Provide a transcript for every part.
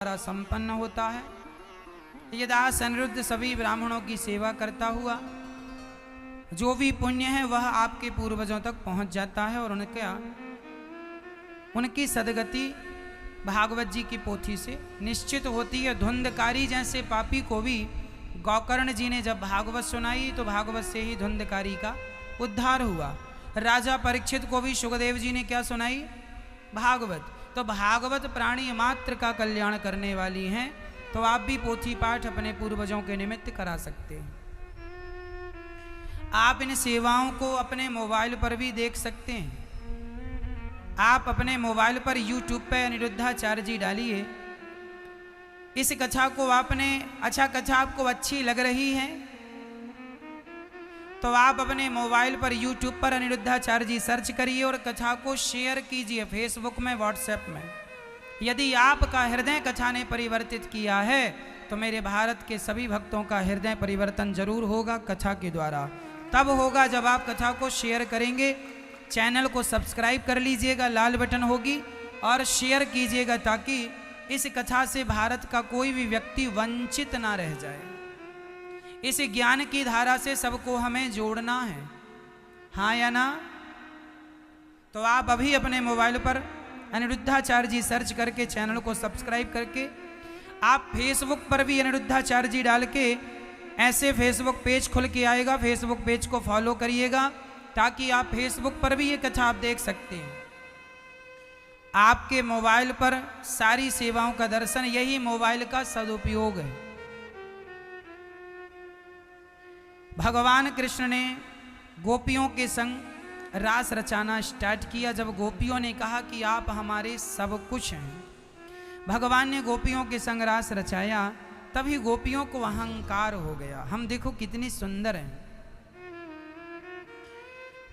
द्वारा संपन्न होता है। ये दास अनिरुद्ध सभी ब्राह्मणों की सेवा करता हुआ जो भी पुण्य है वह आपके पूर्वजों तक पहुंच जाता है और उनकी सदगति भागवत जी की पोथी से निश्चित होती है। धुंधकारी जैसे पापी को भी गौकर्ण जी ने जब भागवत सुनाई तो भागवत से ही धुंधकारी का उद्धार हुआ। राजा परीक्षित को भी सुखदेव जी ने क्या सुनाई? भागवत। तो भागवत प्राणी मात्र का कल्याण करने वाली हैं। तो आप भी पोथी पाठ अपने पूर्वजों के निमित्त करा सकते हैं। आप इन सेवाओं को अपने मोबाइल पर भी देख सकते हैं। आप अपने मोबाइल पर YouTube पे अनिरुद्धाचार्य जी डालिए। इस कथा को आपने कथा आपको अच्छी लग रही है तो आप अपने मोबाइल पर YouTube पर अनिरुद्धाचार्य जी सर्च करिए और कथा को शेयर कीजिए फेसबुक में, व्हाट्सएप में। यदि आपका हृदय कथा ने परिवर्तित किया है तो मेरे भारत के सभी भक्तों का हृदय परिवर्तन जरूर होगा कथा के द्वारा। तब होगा जब आप कथा को शेयर करेंगे। चैनल को सब्सक्राइब कर लीजिएगा, लाल बटन होगी, और शेयर कीजिएगा ताकि इस कथा से भारत का कोई भी व्यक्ति वंचित ना रह जाए। इस ज्ञान की धारा से सबको हमें जोड़ना है, हाँ या ना? तो आप अभी अपने मोबाइल पर अनिरुद्धाचार्य जी सर्च करके चैनल को सब्सक्राइब करके आप फेसबुक पर भी अनिरुद्धाचार्य जी डाल के ऐसे फेसबुक पेज खुल के आएगा, फेसबुक पेज को फॉलो करिएगा ताकि आप फेसबुक पर भी ये कथा आप देख सकते हैं। आपके मोबाइल पर सारी सेवाओं का दर्शन, यही मोबाइल का सदुपयोग है। भगवान कृष्ण ने गोपियों के संग रास रचाना स्टार्ट किया। जब गोपियों ने कहा कि आप हमारे सब कुछ हैं, भगवान ने गोपियों के संग रास रचाया, तभी गोपियों को अहंकार हो गया। हम देखो कितनी सुंदर हैं।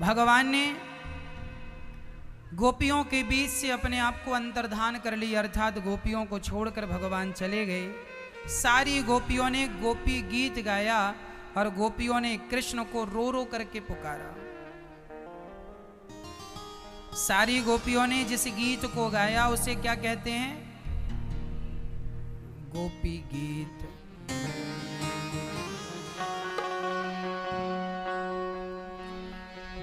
भगवान ने गोपियों के बीच से अपने आप को अंतर्धान कर लिया, अर्थात गोपियों को छोड़कर भगवान चले गए। सारी गोपियों ने गोपी गीत गाया और गोपियों ने कृष्ण को रो रो करके पुकारा। सारी गोपियों ने जिस गीत को गाया उसे क्या कहते हैं? गोपी गीत।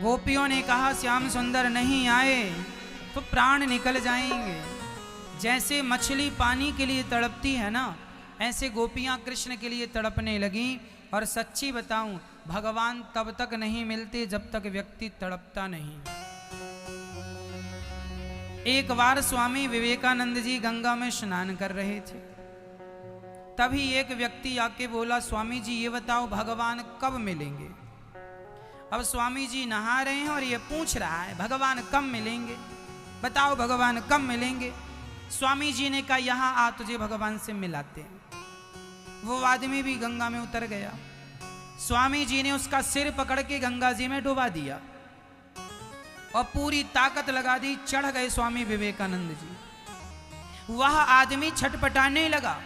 गोपियों ने कहा श्याम सुंदर नहीं आए तो प्राण निकल जाएंगे। जैसे मछली पानी के लिए तड़पती है ना, ऐसे गोपियां कृष्ण के लिए तड़पने लगी। और सच्ची बताऊं, भगवान तब तक नहीं मिलते जब तक व्यक्ति तड़पता नहीं। एक बार स्वामी विवेकानंद जी गंगा में स्नान कर रहे थे। तभी एक व्यक्ति आके बोला, स्वामी जी ये बताओ भगवान कब मिलेंगे? अब स्वामी जी नहा रहे हैं और ये पूछ रहा है भगवान कब मिलेंगे, बताओ भगवान कब मिलेंगे? स्वामी जी ने कहा यहाँ आ, तुझे भगवान से मिलाते हैं। वो आदमी भी गंगा में उतर गया। स्वामी जी ने उसका सिर पकड़ के गंगा जी में डुबा दिया और पूरी ताकत लगा दी। चढ़ गए स्वामी विवेकानंद जी। वह आदमी छटपटाने लगा।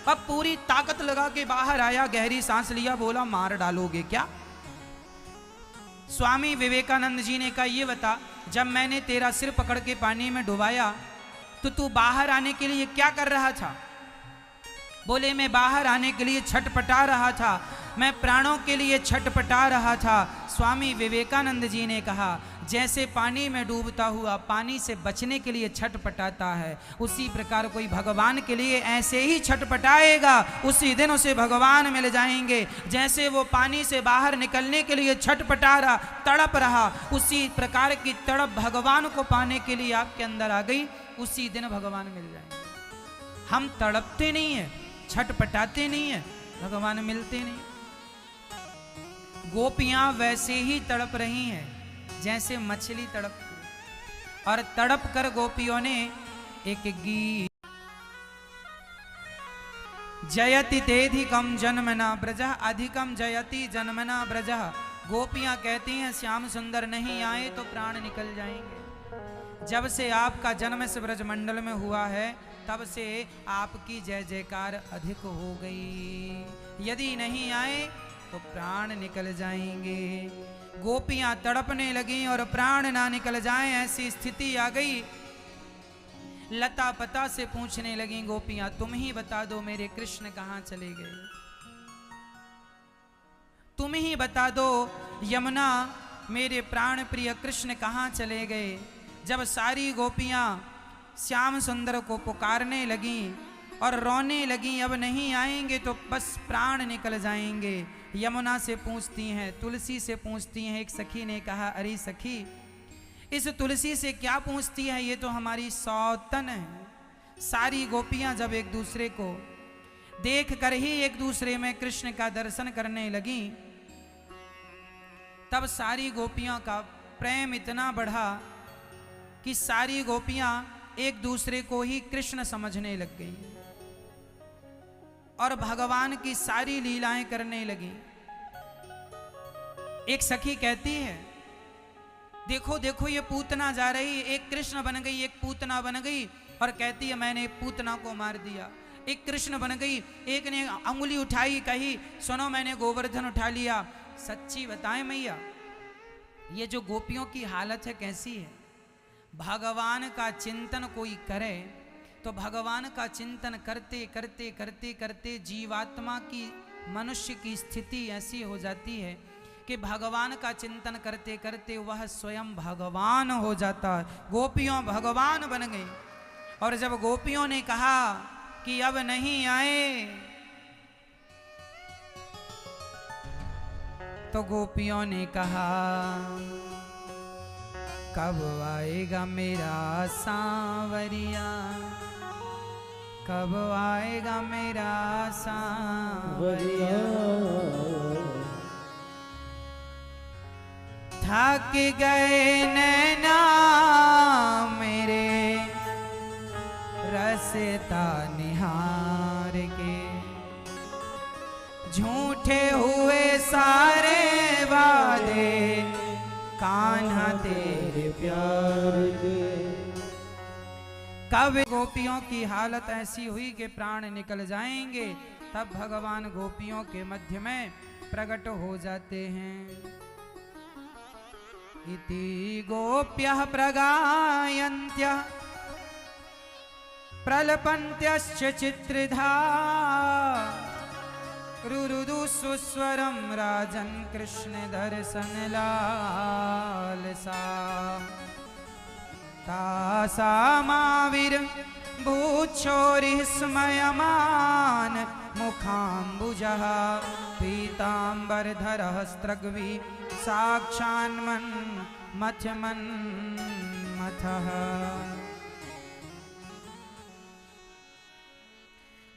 अब पूरी ताकत लगा के बाहर आया, गहरी सांस लिया, बोला मार डालोगे क्या? स्वामी विवेकानंद जी ने कहा ये बता, जब मैंने तेरा सिर पकड़ के पानी में डुबाया तो तू बाहर आने के लिए क्या कर रहा था? बोले मैं बाहर आने के लिए छटपटा रहा था, मैं प्राणों के लिए छटपटा रहा था। स्वामी विवेकानंद जी ने कहा जैसे पानी में डूबता हुआ पानी से बचने के लिए छटपटाता है, उसी प्रकार कोई भगवान के लिए ऐसे ही छटपटाएगा, उसी दिन उसे भगवान मिल जाएंगे। जैसे वो पानी से बाहर निकलने के लिए छटपटा रहा, तड़प रहा, उसी प्रकार की तड़प भगवान को पाने के लिए आपके अंदर आ गई, उसी दिन भगवान मिल जाएंगे। हम तड़पते नहीं है, छटपटाते नहीं है, भगवान मिलते नहीं। गोपियां वैसे ही तड़प रही हैं जैसे मछली तड़पती है। और तड़प कर गोपियों ने एक गीत, जयति तेधिकम जन्मना ब्रजः अधिकम जयति जन्मना ब्रजः। गोपियां कहती हैं श्याम सुंदर नहीं आए तो प्राण निकल जाएंगे। जब से आपका जन्म इस ब्रजमंडल में हुआ है तब से आपकी जय जयकार अधिक हो गई। यदि नहीं आए तो प्राण निकल जाएंगे। गोपियां तड़पने लगी और प्राण ना निकल जाएं, ऐसी स्थिति आ गई। लता पता से पूछने लगी गोपियां, तुम ही बता दो मेरे कृष्ण कहाँ चले गए, तुम ही बता दो यमुना मेरे प्राण प्रिय कृष्ण कहाँ चले गए। जब सारी गोपियां श्याम सुंदर को पुकारने लगी और रोने लगी, अब नहीं आएंगे तो बस प्राण निकल जाएंगे। यमुना से पूछती हैं, तुलसी से पूछती हैं। एक सखी ने कहा, अरे सखी इस तुलसी से क्या पूछती है, ये तो हमारी सौतन है। सारी गोपियां जब एक दूसरे को देख कर ही एक दूसरे में कृष्ण का दर्शन करने लगी, तब सारी गोपियां का प्रेम इतना बढ़ा कि सारी गोपियां एक दूसरे को ही कृष्ण समझने लग गई और भगवान की सारी लीलाएं करने लगी। एक सखी कहती है, देखो देखो ये पूतना जा रही, एक कृष्ण बन गई, एक पूतना बन गई और कहती है मैंने पूतना को मार दिया। एक कृष्ण बन गई, एक ने अंगुली उठाई, कही सुनो मैंने गोवर्धन उठा लिया। सच्ची बताएं मैया, ये जो गोपियों की हालत है कैसी है। भगवान का चिंतन कोई करे तो भगवान का चिंतन करते करते करते करते जीवात्मा की, मनुष्य की स्थिति ऐसी हो जाती है कि भगवान का चिंतन करते करते वह स्वयं भगवान हो जाता है। गोपियों भगवान बन गई। और जब गोपियों ने कहा कि अब नहीं आए, तो गोपियों ने कहा कब आएगा मेरा सांवरिया, कब आएगा मेरा सांवरिया। थक गए नैना मेरे रसता निहार के, झूठे हुए सारे वादे कान्हा तेरे प्यार के। कब गोपियों की हालत ऐसी हुई कि प्राण निकल जाएंगे, तब भगवान गोपियों के मध्य में प्रकट हो जाते हैं। इति गोप्यः प्रगायन्त्यः प्रलपन्त्यश्च चित्रिधा, रुरुदु सुस्वरं राजन् कृष्ण दर्शन लालसा। तासामाविर भूचोरिः स्मयमान मुखाम्बुजः, पीताम्बरधरः स्त्रग्वी साक्षान्मन् मथमन् मथः।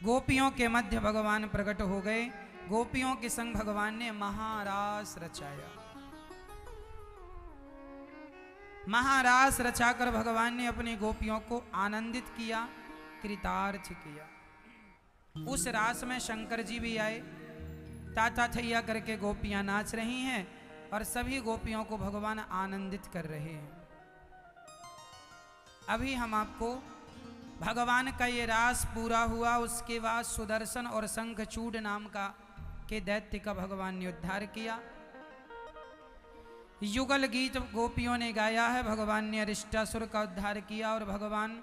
गोपियों के मध्य भगवान प्रकट हो गए। गोपियों के संग भगवान ने महारास रचाया। महारास रचाकर भगवान ने अपनी गोपियों को आनंदित किया, कृतार्थ किया। उस रास में शंकर जी भी आए, ताता थैया करके गोपियां नाच रही हैं और सभी गोपियों को भगवान आनंदित कर रहे हैं। अभी हम आपको भगवान का ये रास पूरा हुआ, उसके बाद सुदर्शन और शंखचूड़ नाम का के दैत्य का भगवान ने उद्धार किया। युगल गीत गोपियों ने गाया है, भगवान ने अरिष्टासुर का उद्धार किया और भगवान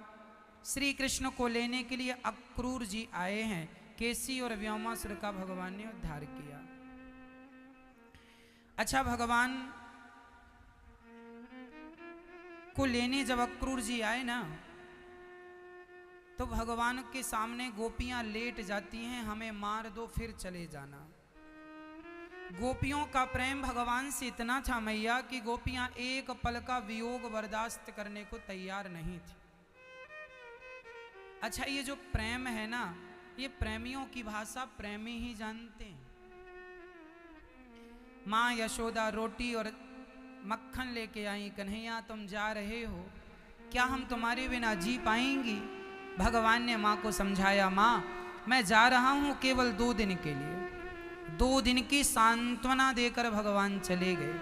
श्री कृष्ण को लेने के लिए अक्रूर जी आए हैं। केसी और व्योमासुर का भगवान ने उद्धार किया। अच्छा, भगवान को लेने जब अक्रूर जी आए ना, तो भगवान के सामने गोपियां लेट जाती हैं, हमें मार दो फिर चले जाना। गोपियों का प्रेम भगवान से इतना था मैया कि गोपियां एक पल का वियोग बर्दाश्त करने को तैयार नहीं थी। अच्छा, ये जो प्रेम है ना, ये प्रेमियों की भाषा प्रेमी ही जानते हैं। माँ यशोदा रोटी और मक्खन लेके आई, कन्हैया तुम जा रहे हो, क्या हम तुम्हारे बिना जी पाएंगी? भगवान ने माँ को समझाया, माँ मैं जा रहा हूँ केवल 2 दिन के लिए। 2 दिन की सांत्वना देकर भगवान चले गए।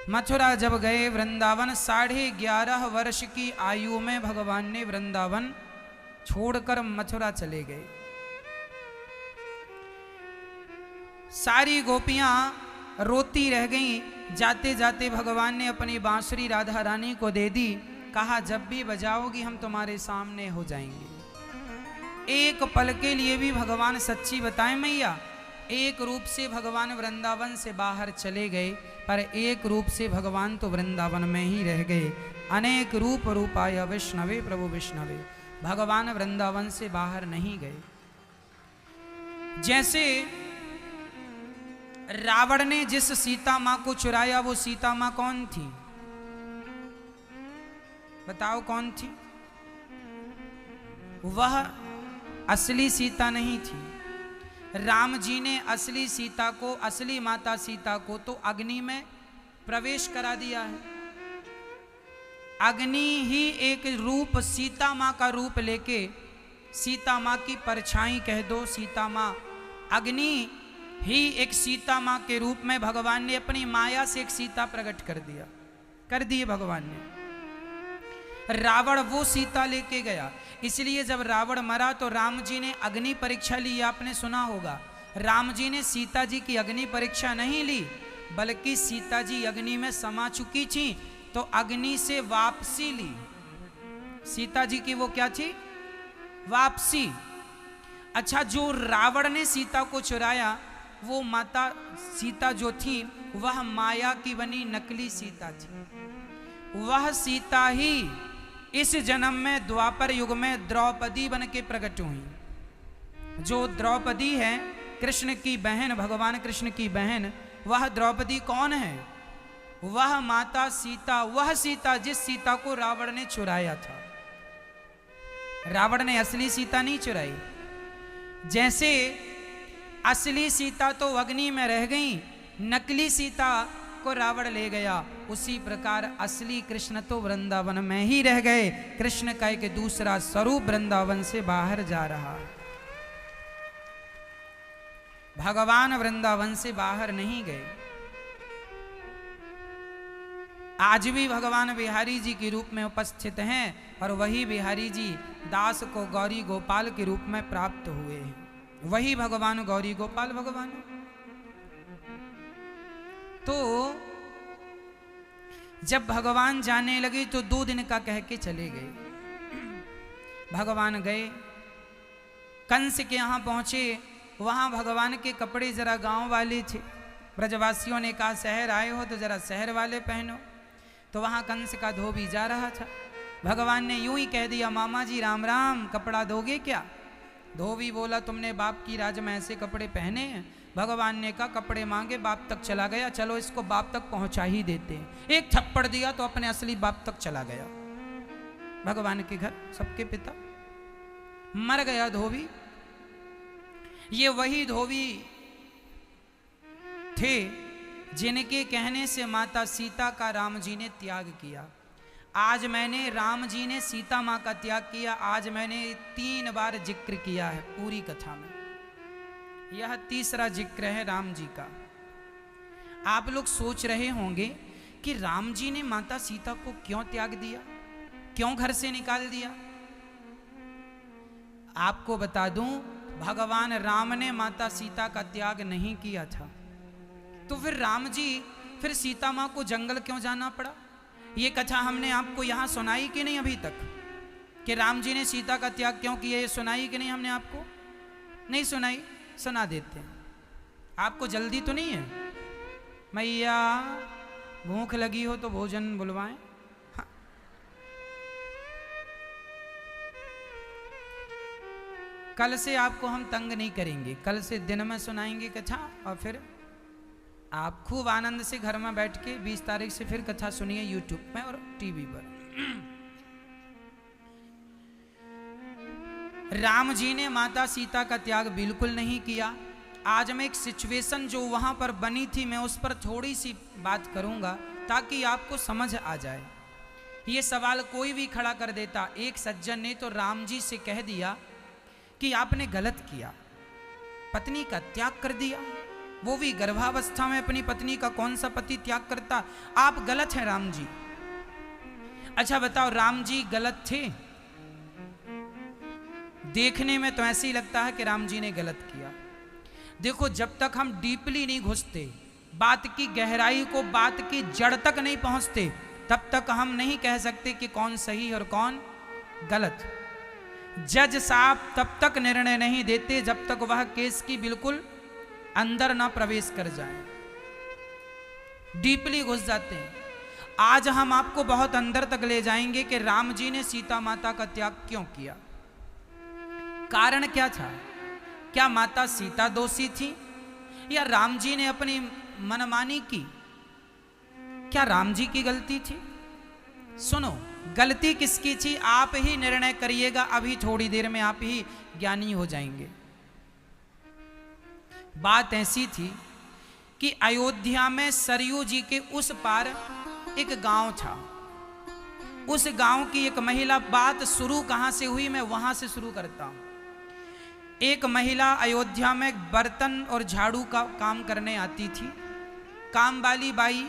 मथुरा जब गए, वृंदावन 11.5 वर्ष की आयु में भगवान ने वृंदावन छोड़कर मथुरा चले गए। सारी गोपियां रोती रह गईं। जाते जाते भगवान ने अपनी बांसुरी राधा रानी को दे दी कहा जब भी बजाओगी हम तुम्हारे सामने हो जाएंगे। एक पल के लिए भी भगवान सच्ची बताएं मैया, एक रूप से भगवान वृंदावन से बाहर चले गए, पर एक रूप से भगवान तो वृंदावन में ही रह गए। अनेक रूप रूपाय विष्णवे प्रभु विष्णवे, भगवान वृंदावन से बाहर नहीं गए। जैसे रावण ने जिस सीता मां को चुराया, वो सीता मां कौन थी? बताओ कौन थी? वह असली सीता नहीं थी। राम जी ने असली सीता को, असली माता सीता को तो अग्नि में प्रवेश करा दिया है। अग्नि ही एक रूप सीता मां का रूप लेके, सीता मां की परछाई कह दो, सीता मां अग्नि ही एक सीता मां के रूप में भगवान ने अपनी माया से एक सीता प्रकट कर दी भगवान ने। रावण वो सीता लेके गया, इसलिए जब रावण मरा तो राम जी ने अग्नि परीक्षा ली। आपने सुना होगा, राम जी ने सीता जी की अग्नि परीक्षा नहीं ली, बल्कि सीता जी अग्नि में समा चुकी थी तो अग्नि से वापसी ली। सीता जी की वो क्या थी? वापसी। अच्छा, जो रावण ने सीता को चुराया, वो माता सीता जो थी वह माया की बनी नकली सीता थी। वह सीता ही इस जन्म में द्वापर युग में द्रौपदी बन के प्रकट हुई। जो द्रौपदी है कृष्ण की बहन, भगवान कृष्ण की बहन, वह द्रौपदी कौन है? वह माता सीता, वह सीता जिस सीता को रावण ने चुराया था। रावण ने असली सीता नहीं चुराई। जैसे असली सीता तो अग्नि में रह गई, नकली सीता को रावण ले गया, उसी प्रकार असली कृष्ण तो वृंदावन में ही रह गए। कृष्ण का एक दूसरा स्वरूप वृंदावन से बाहर जा रहा। भगवान वृंदावन से बाहर नहीं गए। आज भी भगवान बिहारी जी के रूप में उपस्थित हैं और वही बिहारी जी दास को गौरी गोपाल के रूप में प्राप्त हुए हैं। वही भगवान गौरी गोपाल भगवान। तो जब भगवान जाने लगे तो 2 दिन का कह के चले गए। भगवान गए, कंस के यहाँ पहुंचे, वहां भगवान के कपड़े जरा गांव वाले थे। ब्रजवासियों ने कहा शहर आए हो तो जरा शहर वाले पहनो, तो वहां कंस का धोबी जा रहा था। भगवान ने यूं ही कह दिया, मामा जी राम राम, कपड़ा दोगे क्या? धोबी बोला, तुमने बाप की राज में ऐसे कपड़े पहने हैं? भगवान ने कहा कपड़े मांगे बाप तक चला गया, चलो इसको बाप तक पहुंचा ही देते हैं। एक थप्पड़ दिया तो अपने असली बाप तक चला गया। भगवान के घर सबके पिता मर गया धोबी। ये वही धोबी थे जिनके कहने से माता सीता का राम जी ने त्याग किया। आज मैंने, राम जी ने सीता माँ का त्याग किया, आज मैंने 3 बार जिक्र किया है पूरी कथा में। यह तीसरा जिक्र है राम जी का। आप लोग सोच रहे होंगे कि राम जी ने माता सीता को क्यों त्याग दिया, क्यों घर से निकाल दिया? आपको बता दूं, भगवान राम ने माता सीता का त्याग नहीं किया था, तो फिर राम जी, फिर सीता माँ को जंगल क्यों जाना पड़ा? ये कथा हमने आपको यहाँ सुनाई कि नहीं अभी तक, कि राम जी ने सीता का त्याग क्यों किया? ये सुनाई कि नहीं हमने आपको? नहीं सुनाई, सुना देते हैं। आपको जल्दी तो नहीं है? मैया भूख लगी हो तो भोजन बुलवाएं। हाँ। कल से आपको हम तंग नहीं करेंगे, कल से दिन में सुनाएंगे कथा, और फिर आप खूब आनंद से घर में बैठ के 20 तारीख से फिर कथा सुनिए YouTube में और टीवी पर। राम जी ने माता सीता का त्याग बिल्कुल नहीं किया। आज मैं एक सिचुएशन जो वहां पर बनी थी, मैं उस पर थोड़ी सी बात करूंगा ताकि आपको समझ आ जाए। ये सवाल कोई भी खड़ा कर देता। एक सज्जन ने तो राम जी से कह दिया कि आपने गलत किया, पत्नी का त्याग कर दिया, वो भी गर्भावस्था में। अपनी पत्नी का कौन सा पति त्याग करता? आप गलत हैं राम जी। अच्छा बताओ, राम जी गलत थे? देखने में तो ऐसे ही लगता है कि राम जी ने गलत किया। देखो, जब तक हम डीपली नहीं घुसते, बात की गहराई को, बात की जड़ तक नहीं पहुंचते, तब तक हम नहीं कह सकते कि कौन सही और कौन गलत। जज साहब तब तक निर्णय नहीं देते जब तक वह केस की बिल्कुल अंदर ना प्रवेश कर जाए, डीपली घुस जाते हैं। आज हम आपको बहुत अंदर तक ले जाएंगे कि राम जी ने सीता माता का त्याग क्यों किया, कारण क्या था। क्या माता सीता दोषी थी या राम जी ने अपनी मनमानी की? क्या राम जी की गलती थी? सुनो, गलती किसकी थी आप ही निर्णय करिएगा। अभी थोड़ी देर में आप ही ज्ञानी हो जाएंगे। बात ऐसी थी कि अयोध्या में सरयू जी के उस पार एक गांव था। उस गांव की एक महिला, बात शुरू कहां से हुई मैं वहां से शुरू करता हूं। एक महिला अयोध्या में बर्तन और झाड़ू का काम करने आती थी। काम वाली बाई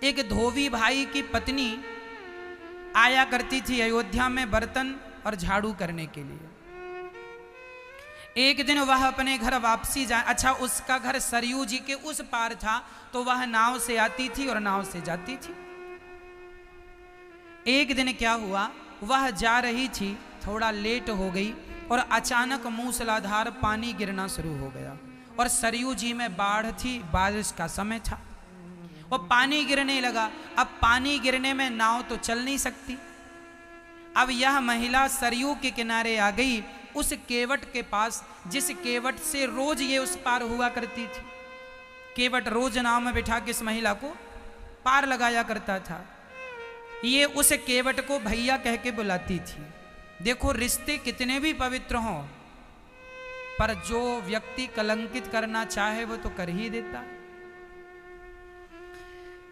एक धोबी भाई की पत्नी आया करती थी अयोध्या में बर्तन और झाड़ू करने के लिए। एक दिन वह अपने घर वापसी जा, अच्छा उसका घर सरयू जी के उस पार था, तो वह नाव से आती थी और नाव से जाती थी। एक दिन क्या हुआ, वह जा रही थी, थोड़ा लेट हो गई और अचानक मूसलाधार पानी गिरना शुरू हो गया। और सरयू जी में बाढ़ थी, बारिश का समय था, वो पानी गिरने लगा। अब पानी गिरने में नाव तो चल नहीं सकती। अब यह महिला सरयू के किनारे आ गई, उस केवट के पास जिस केवट से रोज ये उस पार हुआ करती थी। केवट रोज नाव में बिठा के इस महिला को पार लगाया करता था। ये उस केवट को भैया कह के बुलाती थी। देखो, रिश्ते कितने भी पवित्र हों, पर जो व्यक्ति कलंकित करना चाहे वो तो कर ही देता।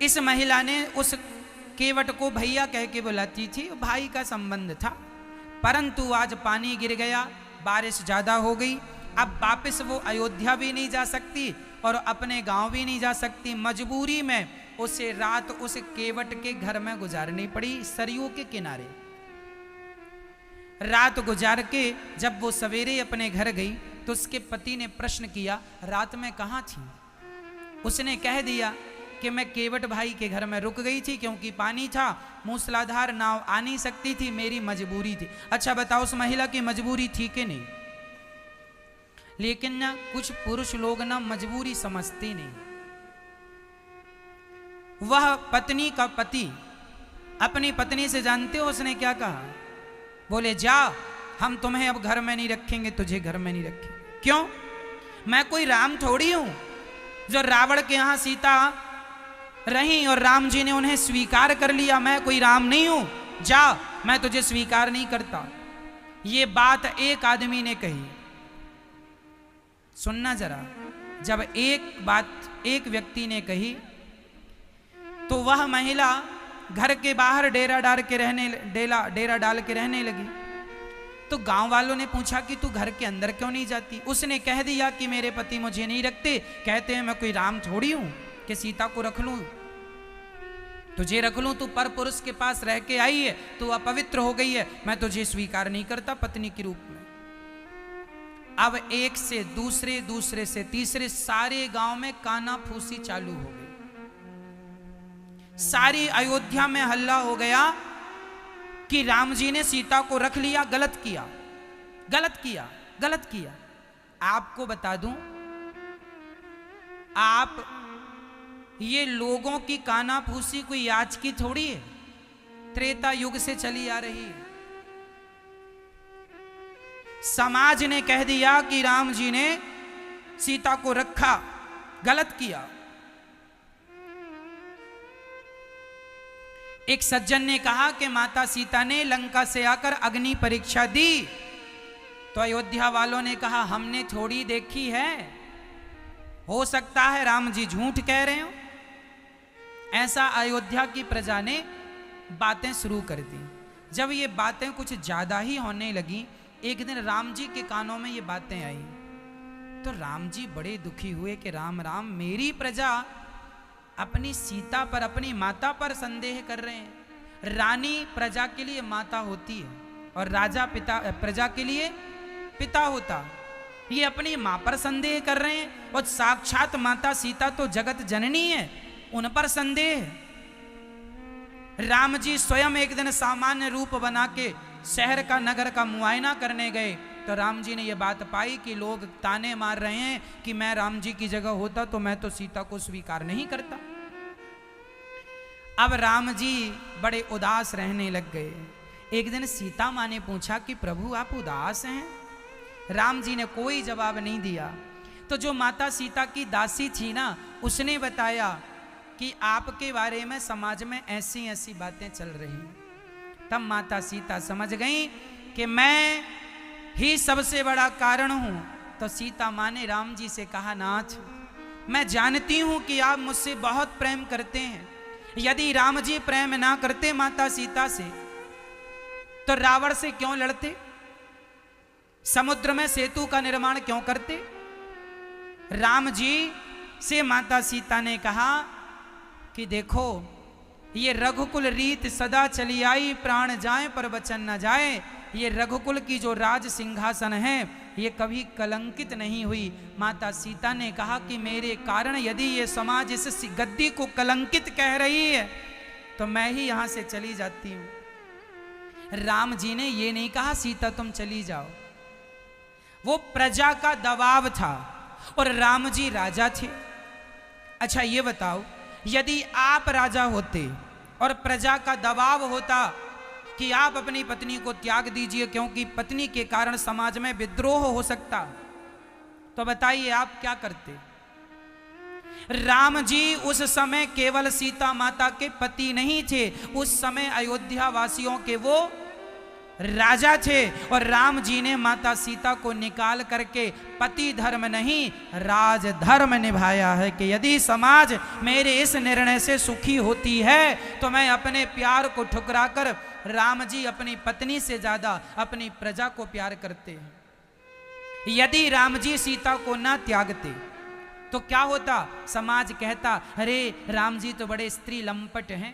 इस महिला ने उस केवट को भैया कह के बुलाती थी, भाई का संबंध था। परंतु आज पानी गिर गया, बारिश ज्यादा हो गई। अब वापस वो अयोध्या भी नहीं जा सकती और अपने गांव भी नहीं जा सकती। मजबूरी में उसे रात उस केवट के घर में गुजारनी पड़ी, सरयू के किनारे। रात गुजार के जब वो सवेरे अपने घर गई तो उसके पति ने प्रश्न किया, रात में कहाँ थी? उसने कह दिया कि मैं केवट भाई के घर में रुक गई थी क्योंकि पानी था, मूसलाधार नाव आ नहीं सकती थी, मेरी मजबूरी थी। अच्छा बताओ, उस महिला की मजबूरी थी कि नहीं? लेकिन ना कुछ पुरुष लोग ना मजबूरी समझते नहीं। वह पत्नी का पति अपनी पत्नी से जानते हो उसने क्या कहा? बोले, जा, हम तुम्हें अब घर में नहीं रखेंगे, तुझे घर में नहीं रखेंगे। क्यों? मैं कोई राम थोड़ी हूं जो रावण के यहां सीता रही और राम जी ने उन्हें स्वीकार कर लिया। मैं कोई राम नहीं हूं, जा, मैं तुझे स्वीकार नहीं करता। ये बात एक आदमी ने कही। सुनना जरा, जब एक बात एक व्यक्ति ने कही तो वह महिला घर के बाहर डेरा डाल के रहने लगी। तो गांव वालों ने पूछा कि तू घर के अंदर क्यों नहीं जाती? उसने कह दिया कि मेरे पति मुझे नहीं रखते, कहते हैं मैं कोई राम थोड़ी हूं कि सीता को रख लूं, तुझे रख लूं, तू पर पुरुष के पास रह के आई है, तू अपवित्र हो गई है, मैं तुझे स्वीकार नहीं करता पत्नी के रूप में। अब एक से दूसरे, दूसरे से तीसरे, सारे गांव में काना फूसी चालू हो गई। सारी अयोध्या में हल्ला हो गया कि राम जी ने सीता को रख लिया, गलत किया, गलत किया, गलत किया। आपको बता दूं, आप ये लोगों की कानाफूसी कोई आज की थोड़ी है, त्रेता युग से चली आ रही है। समाज ने कह दिया कि राम जी ने सीता को रखा, गलत किया। एक सज्जन ने कहा कि माता सीता ने लंका से आकर अग्नि परीक्षा दी, तो अयोध्या वालों ने कहा हमने थोड़ी देखी है, हो सकता है राम जी झूठ कह रहे हो। ऐसा अयोध्या की प्रजा ने बातें शुरू कर दी। जब ये बातें कुछ ज्यादा ही होने लगी, एक दिन राम जी के कानों में ये बातें आई, तो राम जी बड़े दुखी हुए कि राम राम, मेरी प्रजा अपनी सीता पर, अपनी माता पर संदेह कर रहे हैं। रानी प्रजा के लिए माता होती है और राजा पिता प्रजा के लिए पिता होता। ये अपनी मां पर संदेह कर रहे हैं और साक्षात माता सीता तो जगत जननी है, उन पर संदेह है। राम जी स्वयं एक दिन सामान्य रूप बना के शहर का नगर का मुआयना करने गए तो राम जी ने यह बात पाई कि लोग ताने मार रहे हैं कि मैं राम जी की जगह होता तो मैं तो सीता को स्वीकार नहीं करता। अब राम जी बड़े उदास रहने लग गए। एक दिन सीता माँ ने पूछा कि प्रभु आप उदास हैं? राम जी ने कोई जवाब नहीं दिया। तो जो माता सीता की दासी थी ना, उसने बताया कि आपके बारे में समाज में ऐसी ऐसी बातें चल रही हैं। तब माता सीता समझ गई कि मैं ही सबसे बड़ा कारण हूं। तो सीता माँ ने राम जी से कहा, नाथ मैं जानती हूं कि आप मुझसे बहुत प्रेम करते हैं। यदि राम जी प्रेम ना करते माता सीता से तो रावण से क्यों लड़ते, समुद्र में सेतु का निर्माण क्यों करते। राम जी से माता सीता ने कहा कि देखो ये रघुकुल रीत सदा चली आई, प्राण जाए पर वचन न जाए। ये रघुकुल की जो राज सिंहासन है ये कभी कलंकित नहीं हुई। माता सीता ने कहा कि मेरे कारण यदि ये समाज इस गद्दी को कलंकित कह रही है तो मैं ही यहां से चली जाती हूं। राम जी ने ये नहीं कहा सीता तुम चली जाओ, वो प्रजा का दबाव था और राम जी राजा थे। अच्छा ये बताओ, यदि आप राजा होते और प्रजा का दबाव होता कि आप अपनी पत्नी को त्याग दीजिए क्योंकि पत्नी के कारण समाज में विद्रोह हो सकता, तो बताइए आप क्या करते। राम जी उस समय केवल सीता माता के पति नहीं थे, उस समय अयोध्या वासियों के वो राजा थे। और राम जी ने माता सीता को निकाल करके पति धर्म नहीं राज धर्म निभाया है कि यदि समाज मेरे इस निर्णय से सुखी होती है तो मैं अपने प्यार को ठुकराकर, राम जी अपनी पत्नी से ज्यादा अपनी प्रजा को प्यार करते हैं। यदि राम जी सीता को ना त्यागते तो क्या होता, समाज कहता अरे राम जी तो बड़े स्त्री लंपट हैं।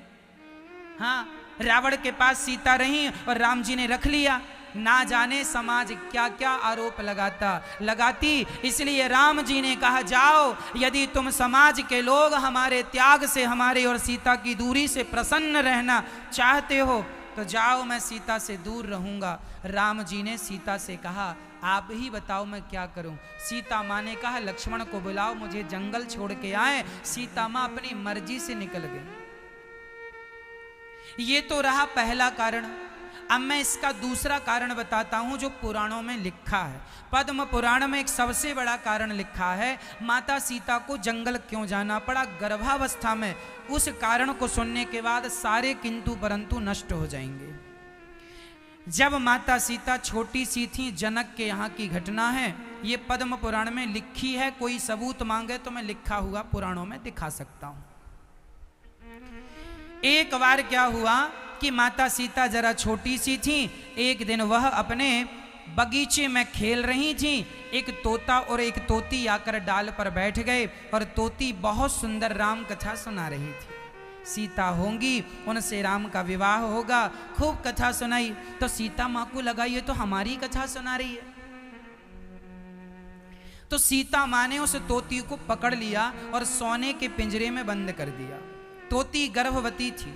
हाँ, रावण के पास सीता रही और राम जी ने रख लिया, ना जाने समाज क्या क्या आरोप लगाती। इसलिए राम जी ने कहा जाओ, यदि तुम समाज के लोग हमारे त्याग से, हमारे और सीता की दूरी से प्रसन्न रहना चाहते हो तो जाओ, मैं सीता से दूर रहूंगा। राम जी ने सीता से कहा आप ही बताओ मैं क्या करूं। सीता माँ ने कहा लक्ष्मण को बुलाओ, मुझे जंगल छोड़ के आए। सीता माँ अपनी मर्जी से निकल गई। ये तो रहा पहला कारण। अब मैं इसका दूसरा कारण बताता हूं जो पुराणों में लिखा है। पद्म पुराण में एक सबसे बड़ा कारण लिखा है, माता सीता को जंगल क्यों जाना पड़ा गर्भावस्था में। उस कारण को सुनने के बाद सारे किंतु परंतु नष्ट हो जाएंगे। जब माता सीता छोटी सी थी, जनक के यहाँ की घटना है, ये पद्म पुराण में लिखी है। कोई सबूत मांगे तो मैं लिखा हुआ पुराणों में दिखा सकता हूं। एक बार क्या हुआ कि माता सीता जरा छोटी सी थी। एक दिन वह अपने बगीचे में खेल रही थी। एक तोता और एक तोती आकर डाल पर बैठ गए और तोती बहुत सुंदर राम कथा सुना रही थी। सीता होंगी, उनसे राम का विवाह होगा। खूब कथा सुनाई तो सीता माँ को लगा ये तो हमारी कथा सुना रही है। तो सीता माँ ने उस तोती को पकड़ लिया और सोने के पिंजरे में बंद कर दिया। तोती गर्भवती थी।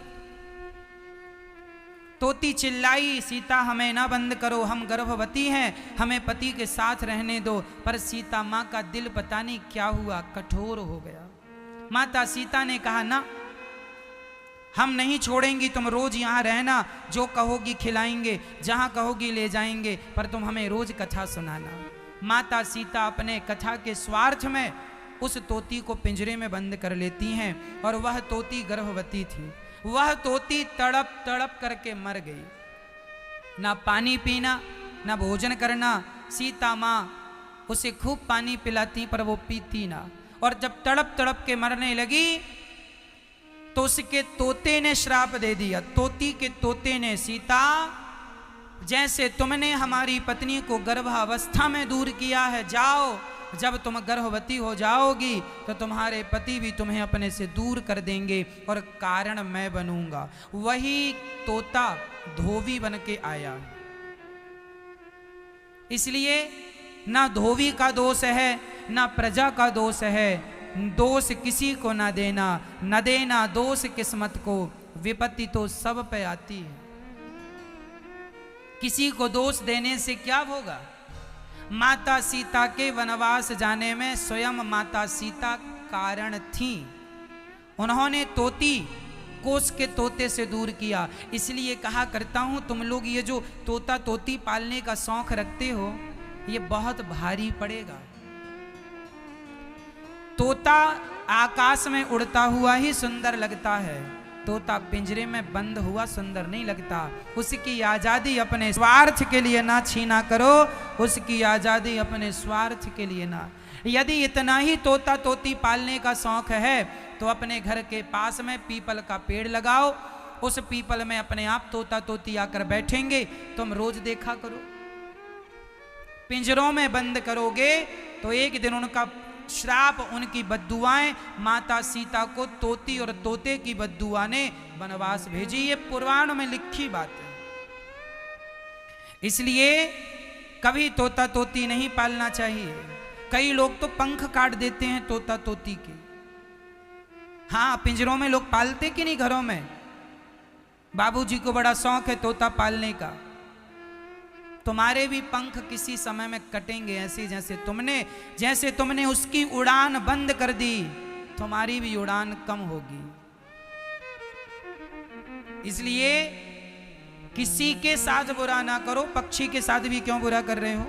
तोती चिल्लाई सीता हमें ना बंद करो, हम गर्भवती हैं, हमें पति के साथ रहने दो। पर सीता माँ का दिल पता नहीं क्या हुआ, कठोर हो गया। माता सीता ने कहा ना, हम नहीं छोड़ेंगी, तुम रोज यहाँ रहना, जो कहोगी खिलाएंगे, जहाँ कहोगी ले जाएंगे, पर तुम हमें रोज कथा सुनाना। माता सीता अपने कथा के स्वार्थ में उस तोती को पिंजरे में बंद कर लेती हैं और वह तोती गर्भवती थी। वह तोती तड़प तड़प करके मर गई। ना पानी पीना, ना भोजन करना। सीता माँ उसे खूब पानी पिलाती पर वो पीती ना। और जब तड़प तड़प के मरने लगी तो उसके तोते ने श्राप दे दिया। तोती के तोते ने, सीता जैसे तुमने हमारी पत्नी को गर्भावस्था में दूर किया है, जाओ, जब तुम गर्भवती हो जाओगी तो तुम्हारे पति भी तुम्हें अपने से दूर कर देंगे और कारण मैं बनूंगा। वही तोता धोबी बन के आया। इसलिए ना धोबी का दोष है, ना प्रजा का दोष है। दोष किसी को ना देना, न देना दोष किस्मत को। विपत्ति तो सब पे आती है। किसी को दोष देने से क्या होगा? माता सीता के वनवास जाने में स्वयं माता सीता कारण थी। उन्होंने तोती को उसके तोते से दूर किया। इसलिए कहा करता हूं, तुम लोग ये जो तोता तोती पालने का शौक रखते हो, ये बहुत भारी पड़ेगा। तोता आकाश में उड़ता हुआ ही सुंदर लगता है, तोता पिंजरे में बंद हुआ सुंदर नहीं लगता। उसकी आजादी अपने स्वार्थ के लिए ना छीना करो, उसकी आजादी अपने स्वार्थ के लिए ना। यदि इतना ही तोता तोती पालने का शौक है तो अपने घर के पास में पीपल का पेड़ लगाओ, उस पीपल में अपने आप तोता तोती आकर बैठेंगे, तुम रोज देखा करो। पिंजरों में बंद करोगे तो एक दिन उनका श्राप, उनकी बद्दुआएं माता सीता को तोती और तोते की बद्दुआ ने वनवास भेजी। ये पुराण में लिखी बात है। इसलिए कभी तोता तोती नहीं पालना चाहिए। कई लोग तो पंख काट देते हैं तोता तोती के। हाँ, पिंजरों में लोग पालते कि नहीं घरों में? बाबूजी को बड़ा शौक है तोता पालने का। तुम्हारे भी पंख किसी समय में कटेंगे, ऐसे जैसे तुमने उसकी उड़ान बंद कर दी, तुम्हारी भी उड़ान कम होगी। इसलिए किसी के साथ बुरा ना करो। पक्षी के साथ भी क्यों बुरा कर रहे हो?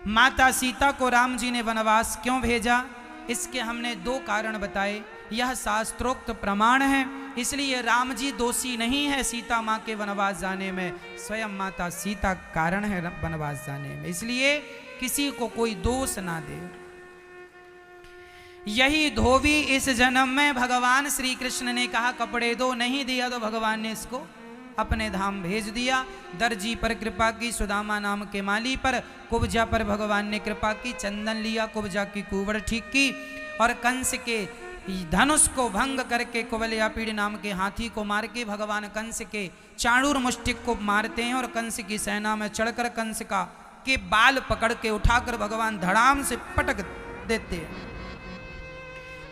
माता सीता को राम जी ने वनवास क्यों भेजा? इसके हमने 2 कारण बताए। यह शास्त्रोक्त प्रमाण है, इसलिए राम जी दोषी नहीं है सीता माँ के वनवास जाने में, स्वयं माता सीता कारण है वनवास जाने में। इसलिए किसी को कोई दोष ना दे। यही धोबी इस जन्म में भगवान श्री कृष्ण ने कहा कपड़े दो, नहीं दिया तो भगवान ने इसको अपने धाम भेज दिया। दर्जी पर कृपा की, सुदामा नाम के माली पर, कुब्जा पर भगवान ने कृपा की, चंदन लिया, कुब्जा की कुंवर ठीक की, और कंस के धनुष को भंग करके कुवलयापीड़ नाम के हाथी को मार के भगवान कंस के चाणूर मुष्टिक को मारते हैं, और कंस की सेना में चढ़कर कंस का के बाल पकड़ के उठाकर भगवान धड़ाम से पटक देते हैं।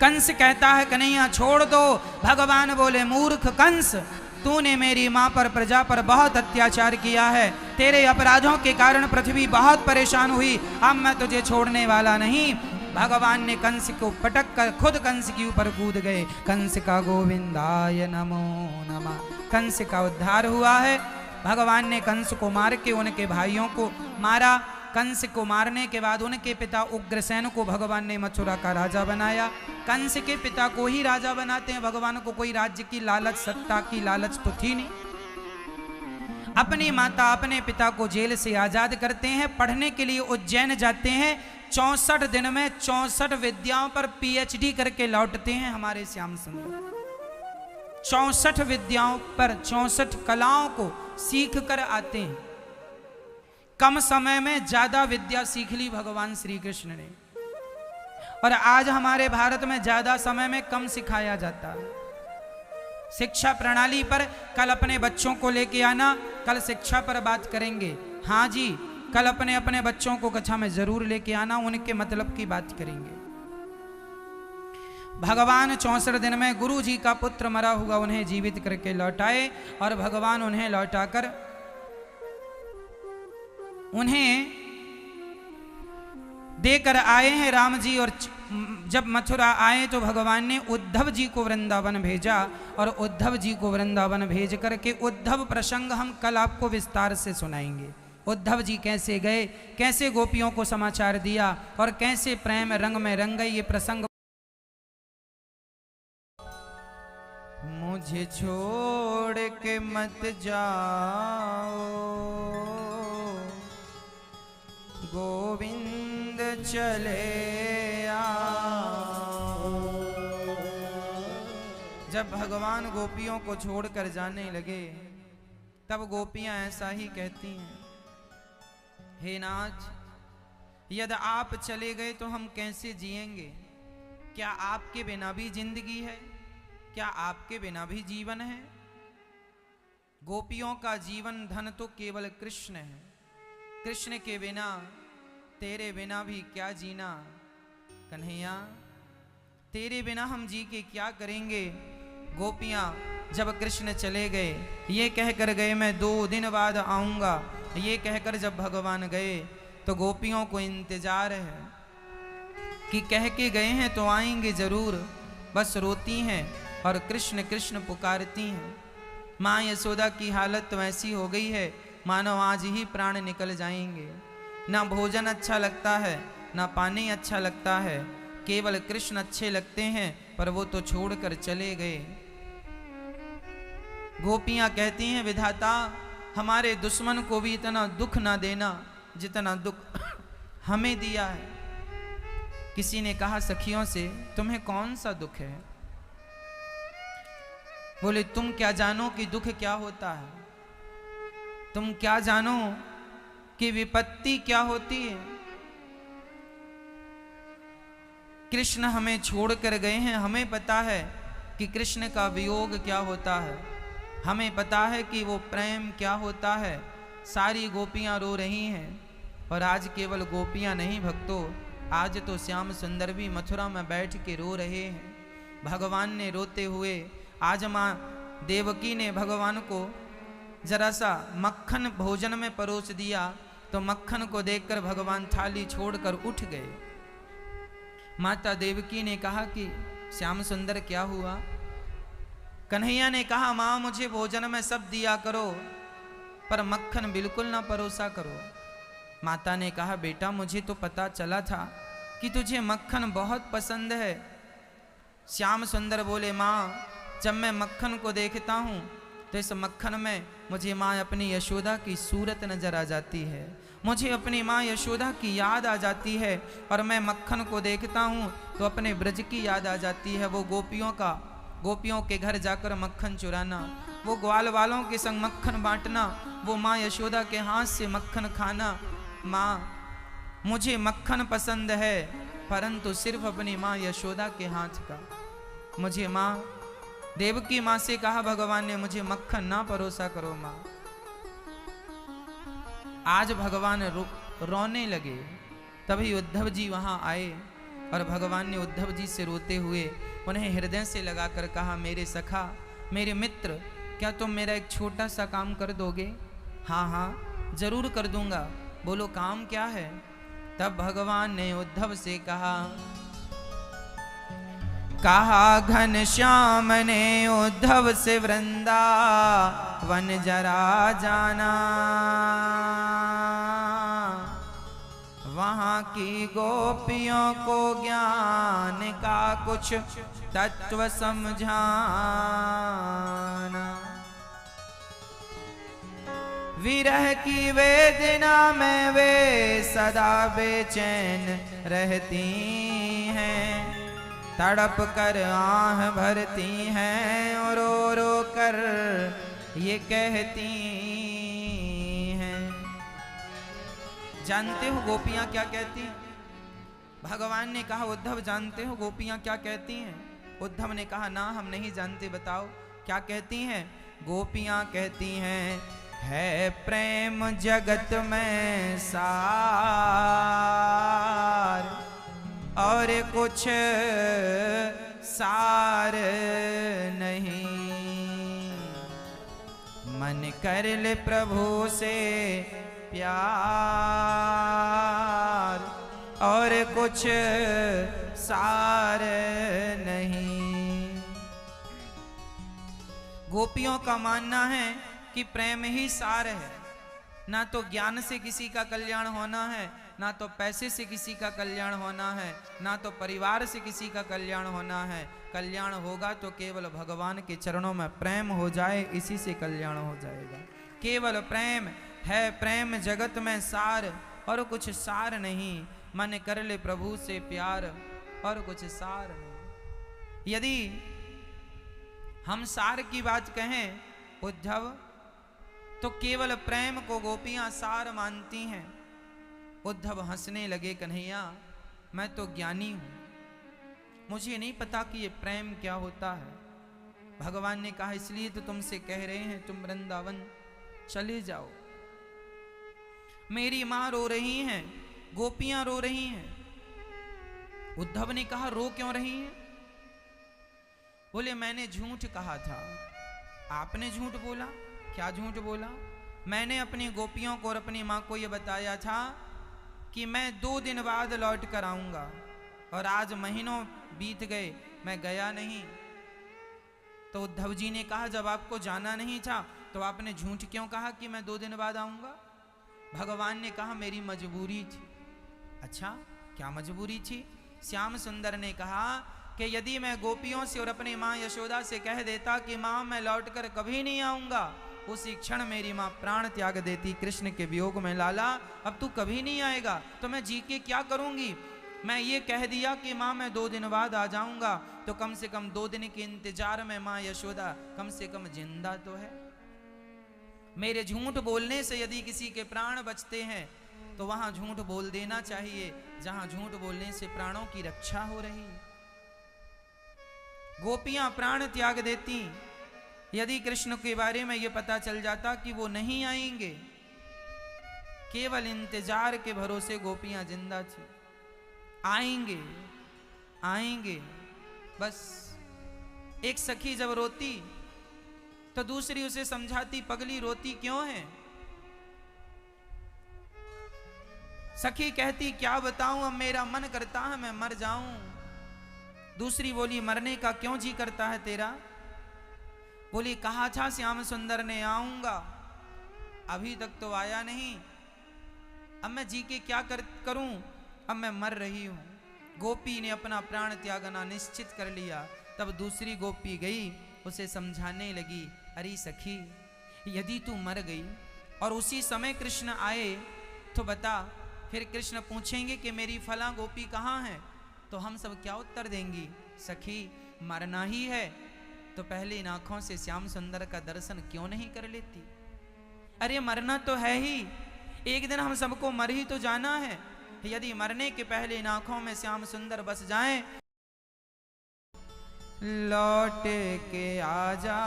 कंस कहता है कन्हैया छोड़ दो। भगवान बोले मूर्ख कंस, तूने मेरी माँ पर, प्रजा पर बहुत अत्याचार किया है, तेरे अपराधों के कारण पृथ्वी बहुत परेशान हुई, अब मैं तुझे छोड़ने वाला नहीं। भगवान ने कंस को पटक कर खुद कंस के ऊपर कूद गए। कंस का गोविंदाय नमो नमः, कंस का उद्धार हुआ है। भगवान ने कंस को मार के उनके भाइयों को मारा। कंस को मारने के बाद उनके पिता उग्रसेन को भगवान ने मथुरा का राजा बनाया। कंस के पिता को ही राजा बनाते हैं, भगवान को कोई राज्य की लालच, सत्ता की लालच तो थी नहीं। अपनी माता अपने पिता को जेल से आजाद करते हैं, पढ़ने के लिए उज्जैन जाते हैं। 64 दिन में 64 विद्याओं पर PhD करके लौटते हैं हमारे श्याम सुंदर। 64 विद्याओं पर 64 कलाओं को सीख कर आते हैं। कम समय में ज्यादा विद्या सीख ली भगवान श्री कृष्ण ने, और आज हमारे भारत में ज्यादा समय में कम सिखाया जाता है। शिक्षा प्रणाली पर कल अपने बच्चों को लेके आना, कल शिक्षा पर बात करेंगे। हाँ जी, कल अपने अपने बच्चों को कक्षा में जरूर लेके आना, उनके मतलब की बात करेंगे। भगवान 64 दिन में गुरु जी का पुत्र मरा हुआ उन्हें जीवित करके लौटाए, और भगवान उन्हें लौटाकर उन्हें देकर आए हैं राम जी। और जब मथुरा आए तो भगवान ने उद्धव जी को वृंदावन भेजा, और उद्धव जी को वृंदावन भेज करके उद्धव प्रसंग हम कल आपको विस्तार से सुनाएंगे। उद्धव जी कैसे गए, कैसे गोपियों को समाचार दिया, और कैसे प्रेम रंग में रंग गए, ये प्रसंग। मुझे छोड़ के मत जाओ गोविंद चले आओ। जब भगवान गोपियों को छोड़कर जाने लगे तब गोपियां ऐसा ही कहती हैं, हे नाथ, यदि आप चले गए तो हम कैसे जिएंगे? क्या आपके बिना भी जिंदगी है? क्या आपके बिना भी जीवन है? गोपियों का जीवन धन तो केवल कृष्ण है। कृष्ण के बिना, तेरे बिना भी क्या जीना? कन्हैया, तेरे बिना हम जी के क्या करेंगे। गोपियाँ जब कृष्ण चले गए, ये कहकर गए मैं 2 दिन बाद आऊँगा, ये कहकर जब भगवान गए तो गोपियों को इंतजार है कि कह के गए हैं तो आएंगे जरूर, बस रोती हैं और कृष्ण कृष्ण पुकारती हैं। माँ यशोदा की हालत तो ऐसी हो गई है मानो आज ही प्राण निकल जाएंगे। ना भोजन अच्छा लगता है, ना पानी अच्छा लगता है, केवल कृष्ण अच्छे लगते हैं, पर वो तो छोड़कर चले गए। गोपियाँ कहती हैं विधाता हमारे दुश्मन को भी इतना दुख ना देना जितना दुख हमें दिया है। किसी ने कहा सखियों से तुम्हें कौन सा दुख है? बोले तुम क्या जानो कि दुख क्या होता है, तुम क्या जानो कि विपत्ति क्या होती है। कृष्ण हमें छोड़कर गए हैं, हमें पता है कि कृष्ण का वियोग क्या होता है, हमें पता है कि वो प्रेम क्या होता है। सारी गोपियां रो रही हैं और आज केवल गोपियां नहीं भक्तों, आज तो श्याम सुंदर भी मथुरा में बैठ के रो रहे हैं। भगवान ने रोते हुए, आज माँ देवकी ने भगवान को जरा सा मक्खन भोजन में परोस दिया तो मक्खन को देखकर भगवान थाली छोड़कर उठ गए। माता देवकी ने कहा कि श्याम सुंदर क्या हुआ? कन्हैया ने कहा माँ मुझे भोजन में सब दिया करो पर मक्खन बिल्कुल ना परोसा करो। माता ने कहा बेटा मुझे तो पता चला था कि तुझे मक्खन बहुत पसंद है। श्याम सुंदर बोले माँ जब मैं मक्खन को देखता हूँ तो इस मक्खन में मुझे माँ अपनी यशोदा की सूरत नजर आ जाती है, मुझे अपनी माँ यशोदा की याद आ जाती है, और मैं मक्खन को देखता हूँ तो अपने ब्रज की याद आ जाती है। वो गोपियों के घर जाकर मक्खन चुराना, वो ग्वाल वालों के संग मक्खन बांटना, वो माँ यशोदा के हाथ से मक्खन खाना। माँ मुझे मक्खन पसंद है परंतु सिर्फ अपनी माँ यशोदा के हाथ का। मुझे माँ देवकी माँ से कहा भगवान ने मुझे मक्खन ना परोसा करो माँ। आज भगवान रोने लगे। तभी उद्धव जी वहां आए और भगवान ने उद्धव जी से रोते हुए उन्हें हृदय से लगाकर कहा मेरे सखा मेरे मित्र क्या तुम मेरा एक छोटा सा काम कर दोगे? हाँ हाँ जरूर कर दूंगा, बोलो काम क्या है? तब भगवान ने उद्धव से कहा घनश्याम ने उद्धव से वृंदावन जरा जाना, वहाँ की गोपियों को ज्ञान का कुछ तत्व समझाना। विरह की वेदना में वे सदा बेचैन रहती हैं, तड़प कर आह भरती हैं और रो रो कर ये कहती हैं। जानते हो गोपियां क्या कहती हैं? भगवान ने कहा उद्धव जानते हो गोपियां क्या कहती हैं? उद्धव ने कहा ना हम नहीं जानते, बताओ क्या कहती हैं? गोपियां कहती हैं है प्रेम जगत में सार और कुछ सार नहीं, मन कर ले प्रभु से प्यार और कुछ सार नहीं। गोपियों का मानना है कि प्रेम ही सार है, ना तो ज्ञान से किसी का कल्याण होना है, ना तो पैसे से किसी का कल्याण होना है, ना तो परिवार से किसी का कल्याण होना है। कल्याण होगा तो केवल भगवान के चरणों में प्रेम हो जाए, इसी से कल्याण हो जाएगा। केवल प्रेम है, प्रेम जगत में सार और कुछ सार नहीं, मन कर ले प्रभु से प्यार और कुछ सार नहीं। यदि हम सार की बात कहें उद्धव तो केवल प्रेम को गोपियां सार मानती हैं। उद्धव हंसने लगे कन्हैया मैं तो ज्ञानी हूं, मुझे नहीं पता कि ये प्रेम क्या होता है। भगवान ने कहा इसलिए तो तुमसे कह रहे हैं तुम वृंदावन चले जाओ। मेरी मां रो रही हैं, गोपियां रो रही हैं। उद्धव ने कहा रो क्यों रही हैं? बोले मैंने झूठ कहा था। आपने झूठ बोला? क्या झूठ बोला? मैंने अपनी गोपियों को और अपनी माँ को यह बताया था कि मैं 2 दिन बाद लौट कर आऊंगा, और आज महीनों बीत गए, मैं गया नहीं। तो उद्धव जी ने कहा जब आपको जाना नहीं था तो आपने झूठ क्यों कहा कि मैं 2 दिन बाद आऊंगा? भगवान ने कहा मेरी मजबूरी थी। अच्छा, क्या मजबूरी थी? श्याम सुंदर ने कहा कि यदि मैं गोपियों से और अपनी माँ यशोदा से कह देता कि माँ मैं लौटकर कभी नहीं आऊंगा, उसी क्षण मेरी माँ प्राण त्याग देती कृष्ण के वियोग में। लाला अब तू कभी नहीं आएगा तो मैं जी के क्या करूंगी? मैं ये कह दिया कि माँ मैं 2 दिन बाद आ जाऊंगा, तो कम से कम 2 दिन के इंतजार में माँ यशोदा कम से कम जिंदा तो है। मेरे झूठ बोलने से यदि किसी के प्राण बचते हैं तो वहां झूठ बोल देना चाहिए जहां झूठ बोलने से प्राणों की रक्षा हो रही। गोपियां प्राण त्याग देती यदि कृष्ण के बारे में यह पता चल जाता कि वो नहीं आएंगे। केवल इंतजार के भरोसे गोपियां जिंदा थी। आएंगे आएंगे बस। एक सखी जब रोती तो दूसरी उसे समझाती, पगली रोती क्यों है? सखी कहती क्या बताऊं, अब मेरा मन करता है मैं मर जाऊं। दूसरी बोली मरने का क्यों जी करता है तेरा? बोली कहा था श्याम सुंदर ने आऊंगा, अभी तक तो आया नहीं, अब मैं जी के क्या करूं, अब मैं मर रही हूं। गोपी ने अपना प्राण त्यागना निश्चित कर लिया। तब दूसरी गोपी गई, उसे समझाने लगी, अरे सखी यदि तू मर गई और उसी समय कृष्ण आए तो बता, फिर कृष्ण पूछेंगे कि मेरी फला गोपी कहाँ है, तो हम सब क्या उत्तर देंगी? सखी मरना ही है तो पहले इन आंखों से श्याम सुंदर का दर्शन क्यों नहीं कर लेती? अरे मरना तो है ही, एक दिन हम सबको मर ही तो जाना है। यदि मरने के पहले इन आंखों में श्याम सुंदर बस जाएं, लौट के आजा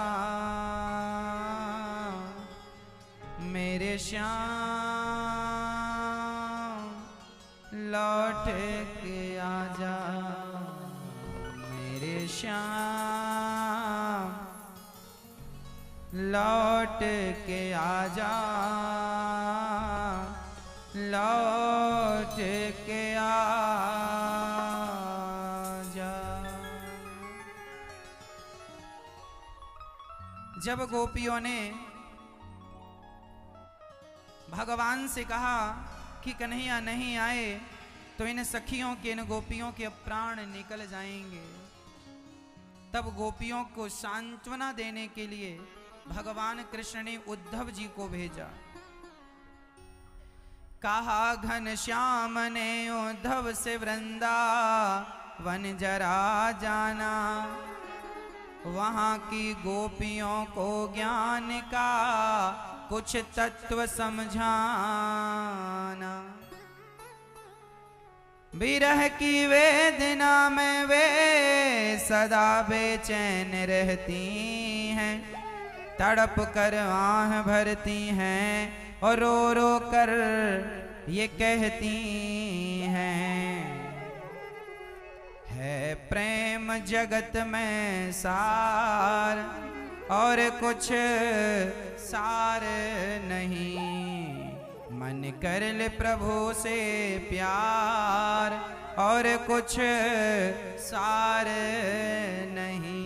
मेरे श्याम, लौट के आजा मेरे श्याम, लौट के आजा, लौट के आजा। जब गोपियों ने भगवान से कहा कि कन्हैया नहीं आए तो इन सखियों के, इन गोपियों के प्राण निकल जाएंगे, तब गोपियों को सांत्वना देने के लिए भगवान कृष्ण ने उद्धव जी को भेजा। कहा घनश्याम ने उद्धव से वृंदावन जरा जाना, वहां की गोपियों को ज्ञान का कुछ तत्व समझाना। विरह की वेदना में वे सदा बेचैन रहती हैं, तड़प कर आह भरती हैं और रो रो कर ये कहती हैं, है प्रेम जगत में सार और कुछ सार नहीं, मन कर ले प्रभु से प्यार और कुछ सार नहीं।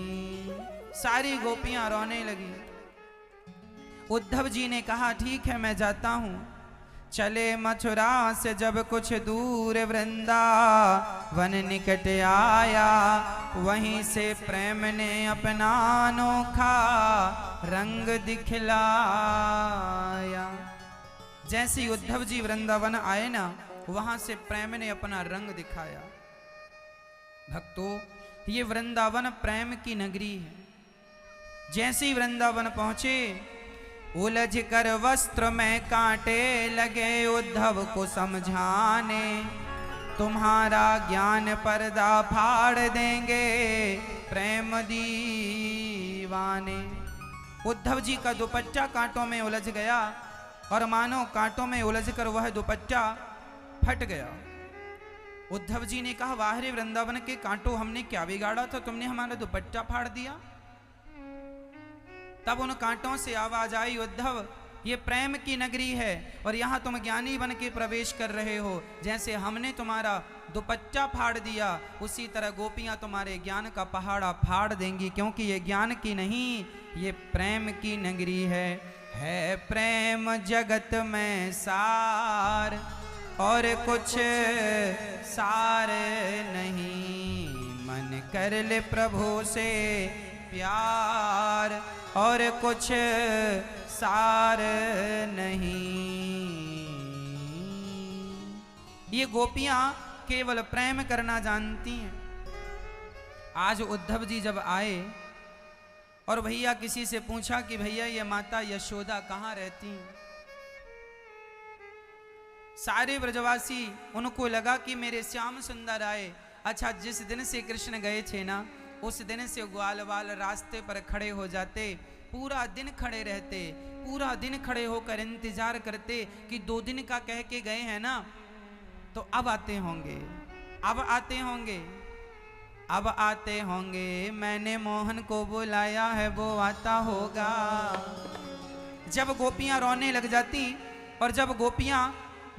सारी गोपियां रोने लगी। उद्धव जी ने कहा ठीक है मैं जाता हूं। चले मथुरा से जब कुछ दूर वृंदावन निकट आया, वहीं से प्रेम ने अपना अनोखा रंग दिखलाया। जैसे उद्धव जी वृंदावन आए ना, वहां से प्रेम ने अपना रंग दिखाया। भक्तों, ये वृंदावन प्रेम की नगरी है। जैसे ही वृंदावन पहुंचे, उलझ कर वस्त्र में कांटे लगे उद्धव को समझाने, तुम्हारा ज्ञान पर्दा फाड़ देंगे प्रेम दीवाने। उद्धव जी का दुपट्टा कांटों में उलझ गया और मानो कांटों में उलझकर वह दुपट्टा फट गया। उद्धव जी ने कहा, वाह रे वृंदावन के कांटों, हमने क्या बिगाड़ा था, तुमने हमारा दुपट्टा फाड़ दिया। तब उन कांटों से आवाज आई, उद्धव ये प्रेम की नगरी है और यहाँ तुम ज्ञानी बन के प्रवेश कर रहे हो। जैसे हमने तुम्हारा दुपट्टा फाड़ दिया, उसी तरह गोपियाँ तुम्हारे ज्ञान का पहाड़ा फाड़ देंगी, क्योंकि ये ज्ञान की नहीं, ये प्रेम की नगरी है प्रेम जगत में सार और कुछ सार नहीं। मन कर ले प्रभु से प्यार और कुछ सार नहीं। ये गोपियां केवल प्रेम करना जानती हैं। आज उद्धव जी जब आए और भैया किसी से पूछा कि भैया ये माता यशोदा कहाँ रहती हैं, सारे ब्रजवासी, उनको लगा कि मेरे श्याम सुंदर आए। अच्छा, जिस दिन से कृष्ण गए थे ना, उस दिन से ग्वाल वाल रास्ते पर खड़े हो जाते, पूरा दिन खड़े रहते, पूरा दिन खड़े होकर इंतजार करते कि 2 दिन का कह के गए हैं ना, तो अब आते होंगे, अब आते होंगे, अब आते होंगे। मैंने मोहन को बुलाया है, वो आता होगा। जब गोपियां रोने लग जाती और जब गोपियां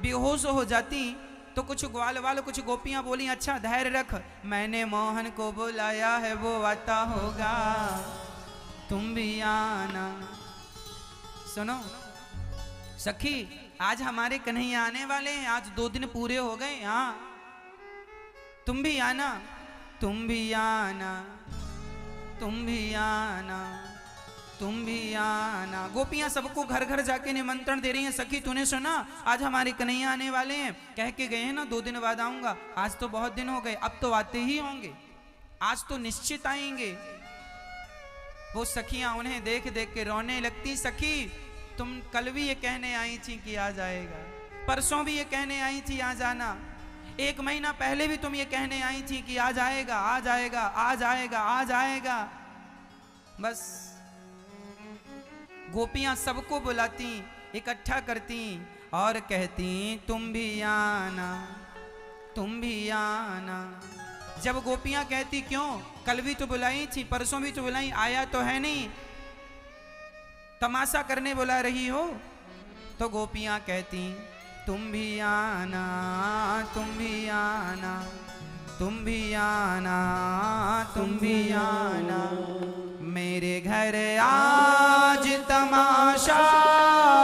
बेहोश हो जाती, तो कुछ ग्वाल वाल, कुछ गोपियां बोली, अच्छा धैर्य रख, मैंने मोहन को बुलाया है, वो आता होगा, तुम भी आना। सुनो सखी, आज हमारे कन्हैया आने वाले हैं, आज 2 दिन पूरे हो गए। हाँ, तुम भी आना, तुम भी आना, तुम भी आना, तुम भी आना। गोपियां सबको घर घर जाके निमंत्रण दे रही हैं। सखी तूने सुना, आज हमारे कन्हैया आने वाले हैं, कह के गए हैं ना 2 दिन बाद आऊंगा। आज तो बहुत दिन हो गए, अब तो आते ही होंगे, आज तो निश्चित आएंगे। वो सखियां उन्हें देख देख के रोने लगती। सखी तुम कल भी ये कहने आई थी कि आ जाएगा, परसों भी ये कहने आई थी आ जाना, 1 महीना पहले भी तुम ये कहने आई थी कि आ जाएगा, आ जाएगा, आ जाएगा, आ जाएगा। बस गोपियां सबको बुलाती, इकट्ठा करती और कहती, तुम भी आना, तुम भी आना। जब गोपियां कहती, क्यों, कल भी तो बुलाई थी, परसों भी तो बुलाई, आया तो है नहीं, तमाशा करने बुला रही हो। तो गोपियां कहती, तुम भी आना, तुम भी आना, तुम भी आना, तुम भी आना, मेरे घर आज तमाशा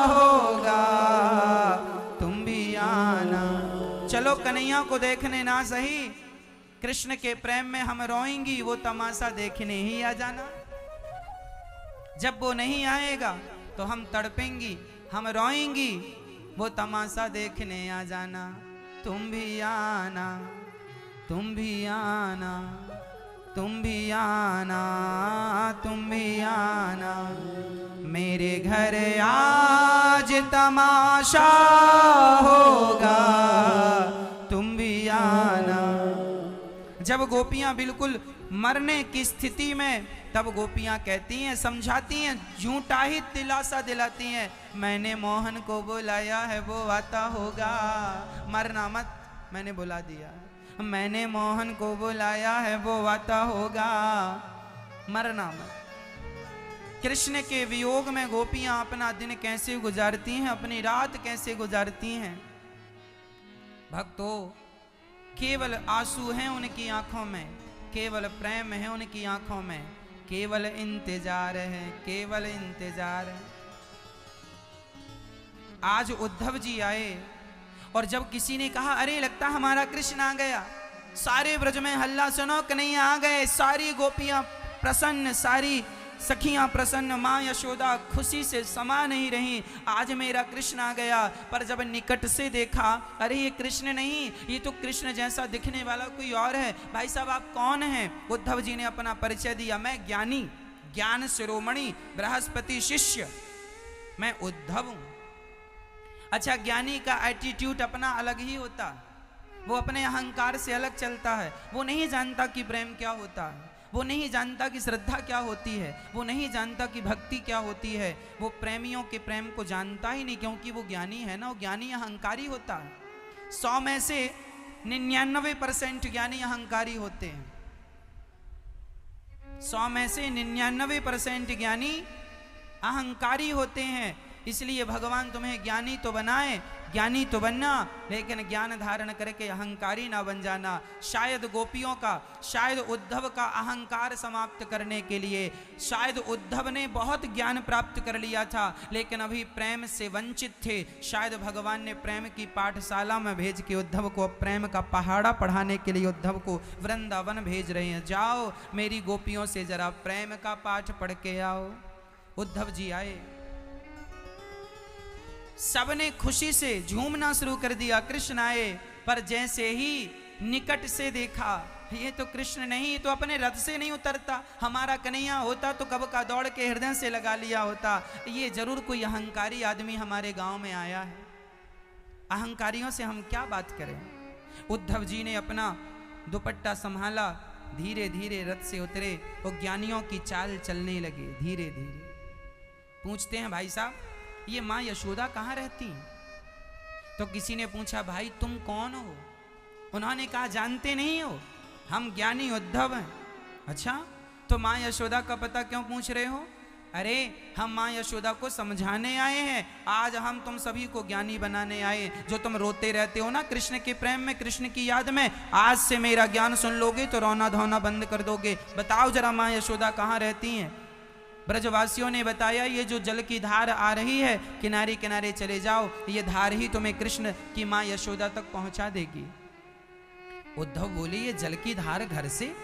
होगा, तुम भी आना। चलो कन्हैया को देखने ना सही, कृष्ण के प्रेम में हम रोएंगी, वो तमाशा देखने ही आ जाना। जब वो नहीं आएगा तो हम तड़पेंगी, हम रोएंगी, वो तमाशा देखने आ जाना। तुम भी आना, तुम भी आना, तुम भी आना, तुम भी आना, मेरे घर आज तमाशा होगा, तुम भी आना। जब गोपियां बिल्कुल मरने की स्थिति में, तब गोपियां कहती हैं, समझाती हैं, झूठा ही दिलासा दिलाती हैं, मैंने मोहन को बुलाया है, वो आता होगा, मरना मत, मैंने बुला दिया, मैंने मोहन को बुलाया है, वो आता होगा, मरना मत। कृष्ण के वियोग में गोपियां अपना दिन कैसे गुजारती हैं, अपनी रात कैसे गुजारती हैं। भक्तों, केवल आंसू हैं उनकी आंखों में, केवल प्रेम है उनकी आंखों में, केवल इंतजार है, केवल इंतजार है। आज उद्धव जी आए और जब किसी ने कहा, अरे लगता हमारा कृष्ण आ गया, सारे ब्रज में हल्ला सुनो, कन्हैया आ गए, सारी गोपियां प्रसन्न, सारी सखियां प्रसन्न, माँ यशोदा खुशी से समा नहीं रही, आज मेरा कृष्ण आ गया। पर जब निकट से देखा, अरे ये कृष्ण नहीं, ये तो कृष्ण जैसा दिखने वाला कोई और है। भाई साहब आप कौन हैं? उद्धव जी ने अपना परिचय दिया, मैं ज्ञानी, ज्ञान शिरोमणि, बृहस्पति शिष्य, मैं उद्धव हूं। अच्छा, ज्ञानी का एटीट्यूड अपना अलग ही होता, वो अपने अहंकार से अलग चलता है। वो नहीं जानता कि प्रेम क्या होता है, वो नहीं जानता कि श्रद्धा क्या होती है, वो नहीं जानता कि भक्ति क्या होती है। वो प्रेमियों के प्रेम को जानता ही नहीं, क्योंकि वो ज्ञानी है ना, वो ज्ञानी अहंकारी होता है। 100 में से 99% ज्ञानी अहंकारी होते हैं। 100 में से 99% ज्ञानी अहंकारी होते हैं। इसलिए भगवान तुम्हें ज्ञानी तो बनाए, ज्ञानी तो बनना, लेकिन ज्ञान धारण करके अहंकारी ना बन जाना। शायद गोपियों का, शायद उद्धव का अहंकार समाप्त करने के लिए, शायद उद्धव ने बहुत ज्ञान प्राप्त कर लिया था लेकिन अभी प्रेम से वंचित थे। शायद भगवान ने प्रेम की पाठशाला में भेज के उद्धव को प्रेम का पहाड़ा पढ़ाने के लिए उद्धव को वृंदावन भेज रहे हैं। जाओ मेरी गोपियों से जरा प्रेम का पाठ पढ़ के आओ। उद्धव जी आए, सबने खुशी से झूमना शुरू कर दिया। कृष्ण आए, पर जैसे ही निकट से देखा, ये तो कृष्ण नहीं, ये तो अपने रथ से नहीं उतरता। हमारा कन्हैया होता तो कब का दौड़ के हृदय से लगा लिया होता। ये जरूर कोई अहंकारी आदमी हमारे गांव में आया है। अहंकारियों से हम क्या बात करें। उद्धव जी ने अपना दुपट्टा संभाला, धीरे धीरे रथ से उतरे और ज्ञानियों की चाल चलने लगे धीरे धीरे। पूछते हैं भाई साहब ये माँ यशोदा कहाँ रहती? तो किसी ने पूछा भाई तुम कौन हो? उन्होंने कहा जानते नहीं हो, हम ज्ञानी उद्धव हैं। अच्छा, तो माँ यशोदा का पता क्यों पूछ रहे हो? अरे हम माँ यशोदा को समझाने आए हैं। आज हम तुम सभी को ज्ञानी बनाने आए। जो तुम रोते रहते हो ना कृष्ण के प्रेम में, कृष्ण की याद में, आज से मेरा ज्ञान सुन लोगे तो रोना धोना बंद कर दोगे। बताओ जरा माँ यशोदा कहाँ रहती हैं? ब्रजवासियों ने बताया ये जो जल की धार आ रही है, किनारे किनारे चले जाओ, ये धार ही तुम्हें कृष्ण की माँ यशोदा तक पहुंचा देगी। उद्धव बोले ये जल की धार घर से?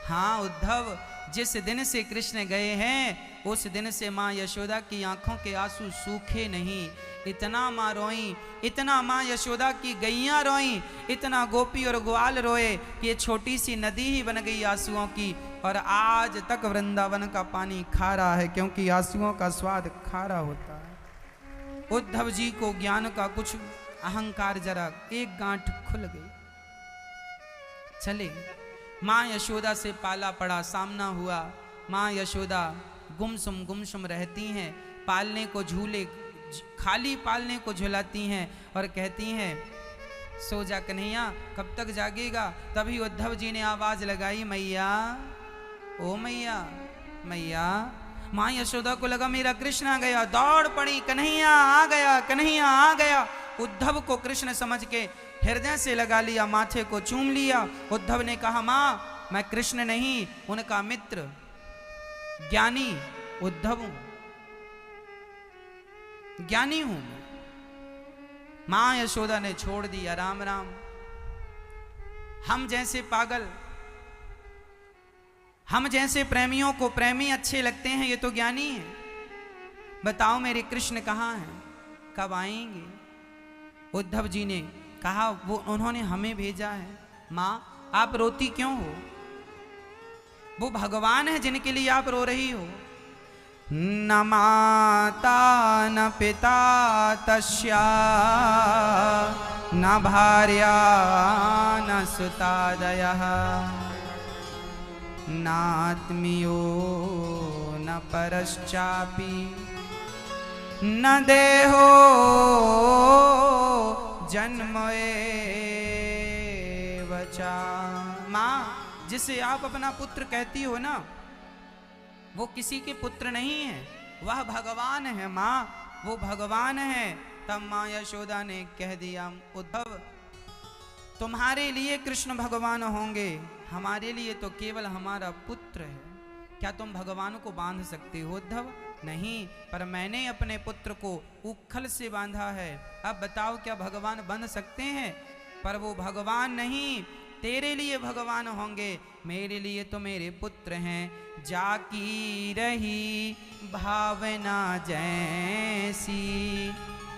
हाँ उद्धव, जिस दिन से कृष्ण गए हैं उस दिन से माँ यशोदा की आंखों के आंसू सूखे नहीं। इतना माँ रोई, इतना माँ यशोदा की गैया रोई, इतना गोपी और ग्वाल रोए कि ये छोटी सी नदी ही बन गई आंसुओं की। और आज तक वृंदावन का पानी खारा है, क्योंकि आंसुओं का स्वाद खारा होता है। उद्धव जी को ज्ञान का कुछ अहंकार जरा एक गांठ खुल गई। चले माँ यशोदा से पाला पड़ा, सामना हुआ। माँ यशोदा गुमसुम रहती हैं, पालने को झूले खाली पालने को झुलाती हैं और कहती हैं सो जा कन्हैया, कब तक जागेगा? तभी उद्धव जी ने आवाज लगाई, मैया ओ मैया मैया। माँ यशोदा को लगा मेरा कृष्ण आ गया, दौड़ पड़ी, कन्हैया आ गया, कन्हैया आ गया। उद्धव को कृष्ण समझ के हृदय से लगा लिया, माथे को चूम लिया। उद्धव ने कहा माँ मैं कृष्ण नहीं, उनका मित्र ज्ञानी उद्धव हूं, ज्ञानी हूं। मां यशोदा ने छोड़ दिया, राम राम। हम जैसे पागल, हम जैसे प्रेमियों को प्रेमी अच्छे लगते हैं, ये तो ज्ञानी है। बताओ मेरे कृष्ण कहाँ हैं, कब आएंगे? उद्धव जी ने कहा वो उन्होंने हमें भेजा है। मां आप रोती क्यों हो? वो भगवान है जिनके लिए आप रो रही हो। न माता न पिता तस्या न भार्या न सुतादयः नात्मीयो न परश्चापि न देहो जन्म एव च। माँ जिसे आप अपना पुत्र कहती हो ना, वो किसी के पुत्र नहीं है, वह भगवान है। माँ वो भगवान है। तब माँ यशोदा ने कह दिया उद्धव तुम्हारे लिए कृष्ण भगवान होंगे, हमारे लिए तो केवल हमारा पुत्र है। क्या तुम भगवान को बांध सकते हो उद्धव? नहीं, पर मैंने अपने पुत्र को उखल से बांधा है। अब बताओ क्या भगवान बन सकते हैं? पर वो भगवान नहीं, तेरे लिए भगवान होंगे, मेरे लिए तो मेरे पुत्र हैं। जाकी रही भावना जैसी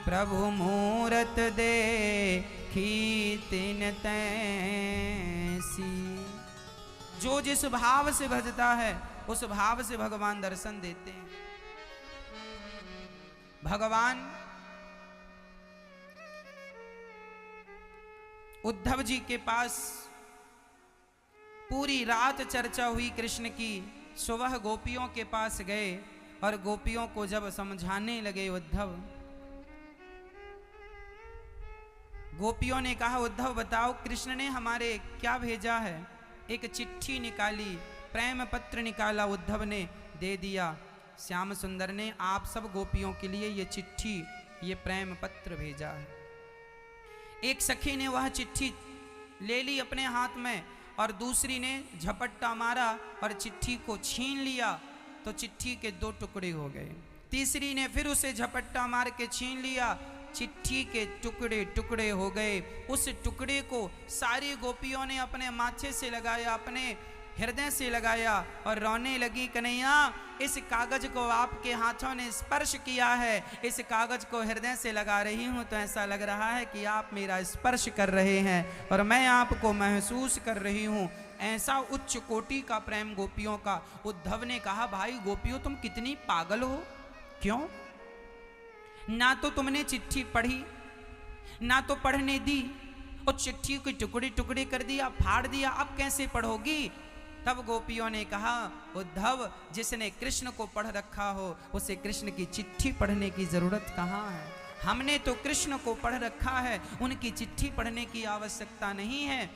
प्रभु मूरत देखी तिन तैसी। जो जिस भाव से भजता है उस भाव से भगवान दर्शन देते हैं। भगवान उद्धव जी के पास पूरी रात चर्चा हुई कृष्ण की। सुबह गोपियों के पास गए और गोपियों को जब समझाने लगे उद्धव, गोपियों ने कहा उद्धव बताओ कृष्ण ने हमारे क्या भेजा है। एक चिट्ठी निकाली, प्रेम पत्र निकाला, उद्धव ने दे दिया। श्याम सुंदर ने आप सब गोपियों के लिए ये चिट्ठी, ये प्रेम पत्र भेजा है। एक सखी ने वह चिट्ठी ले ली अपने हाथ में और दूसरी ने झपट्टा मारा और चिट्ठी को छीन लिया तो चिट्ठी के 2 टुकड़े हो गए। तीसरी ने फिर उसे झपट्टा मार के छीन लिया, चिट्ठी के टुकड़े टुकड़े हो गए। उस टुकड़े को सारी गोपियों ने अपने माथे से लगाया, अपने हृदय से लगाया और रोने लगी, कन्हैया इस कागज को आपके हाथों ने स्पर्श किया है, इस कागज को हृदय से लगा रही हूं तो ऐसा लग रहा है कि आप मेरा स्पर्श कर रहे हैं और मैं आपको महसूस कर रही हूं। ऐसा उच्च कोटि का प्रेम गोपियों का। उद्धव ने कहा भाई गोपियों तुम कितनी पागल हो, क्यों? ना तो तुमने चिट्ठी पढ़ी, ना तो पढ़ने दी, और चिट्ठी को टुकड़े टुकड़े कर दिया, फाड़ दिया, अब कैसे पढ़ोगी? तब गोपियों ने कहा उद्धव जिसने कृष्ण को पढ़ रखा हो उसे कृष्ण की चिट्ठी पढ़ने की जरूरत कहाँ है। हमने तो कृष्ण को पढ़ रखा है, उनकी चिट्ठी पढ़ने की आवश्यकता नहीं है।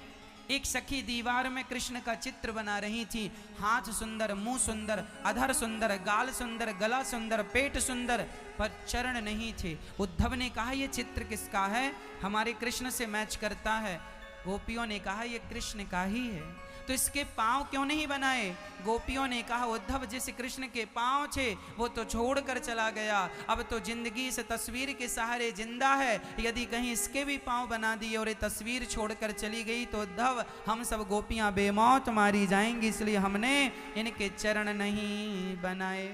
एक सखी दीवार में कृष्ण का चित्र बना रही थी। हाथ सुंदर, मुंह सुंदर, अधर सुंदर, गाल सुंदर, गला सुंदर, पेट सुंदर, पर चरण नहीं थे। उद्धव ने कहा ये चित्र किसका है? हमारे कृष्ण से मैच करता है। गोपियों ने कहा ये कृष्ण का ही है, तो इसके पांव क्यों नहीं बनाए? गोपियों ने कहा उद्धव जिस कृष्ण के पांव थे वो तो छोड़कर चला गया, अब तो जिंदगी इस तस्वीर के सहारे जिंदा है। यदि कहीं इसके भी पांव बना दिए और ये तस्वीर छोड़कर चली गई तो उद्धव हम सब गोपियां बेमौत मारी जाएंगी, इसलिए हमने इनके चरण नहीं बनाए।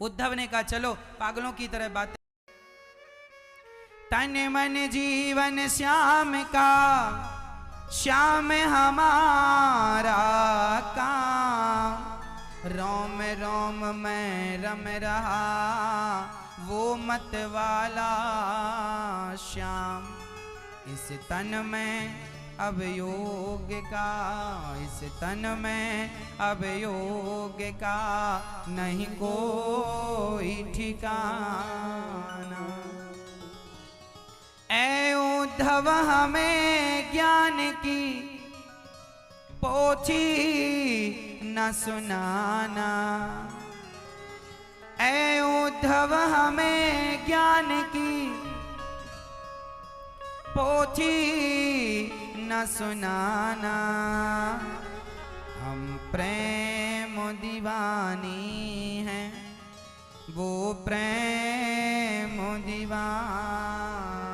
उद्धव ने कहा चलो पागलों की तरह बातें। तन मन जीवन श्याम का, श्याम हमारा काम, रोम रोम में रम रहा वो मत वाला श्याम। इस तन में अब योग का, इस तन में अब योग का नहीं कोई ठिकाना। ऐ उद्धव हमें ज्ञान की पोथी न सुनाना, ऐ उद्धव हमें ज्ञान की पोथी न सुनाना। हम प्रेम दीवानी हैं, वो प्रेम दीवाना।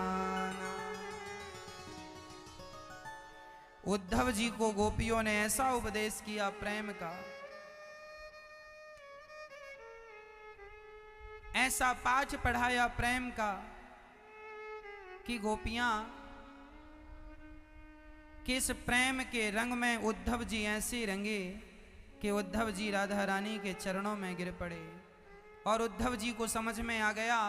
उद्धव जी को गोपियों ने ऐसा उपदेश किया प्रेम का, ऐसा पाठ पढ़ाया प्रेम का कि गोपियां किस प्रेम के रंग में उद्धव जी ऐसे रंगे कि उद्धव जी राधा रानी के चरणों में गिर पड़े। और उद्धव जी को समझ में आ गया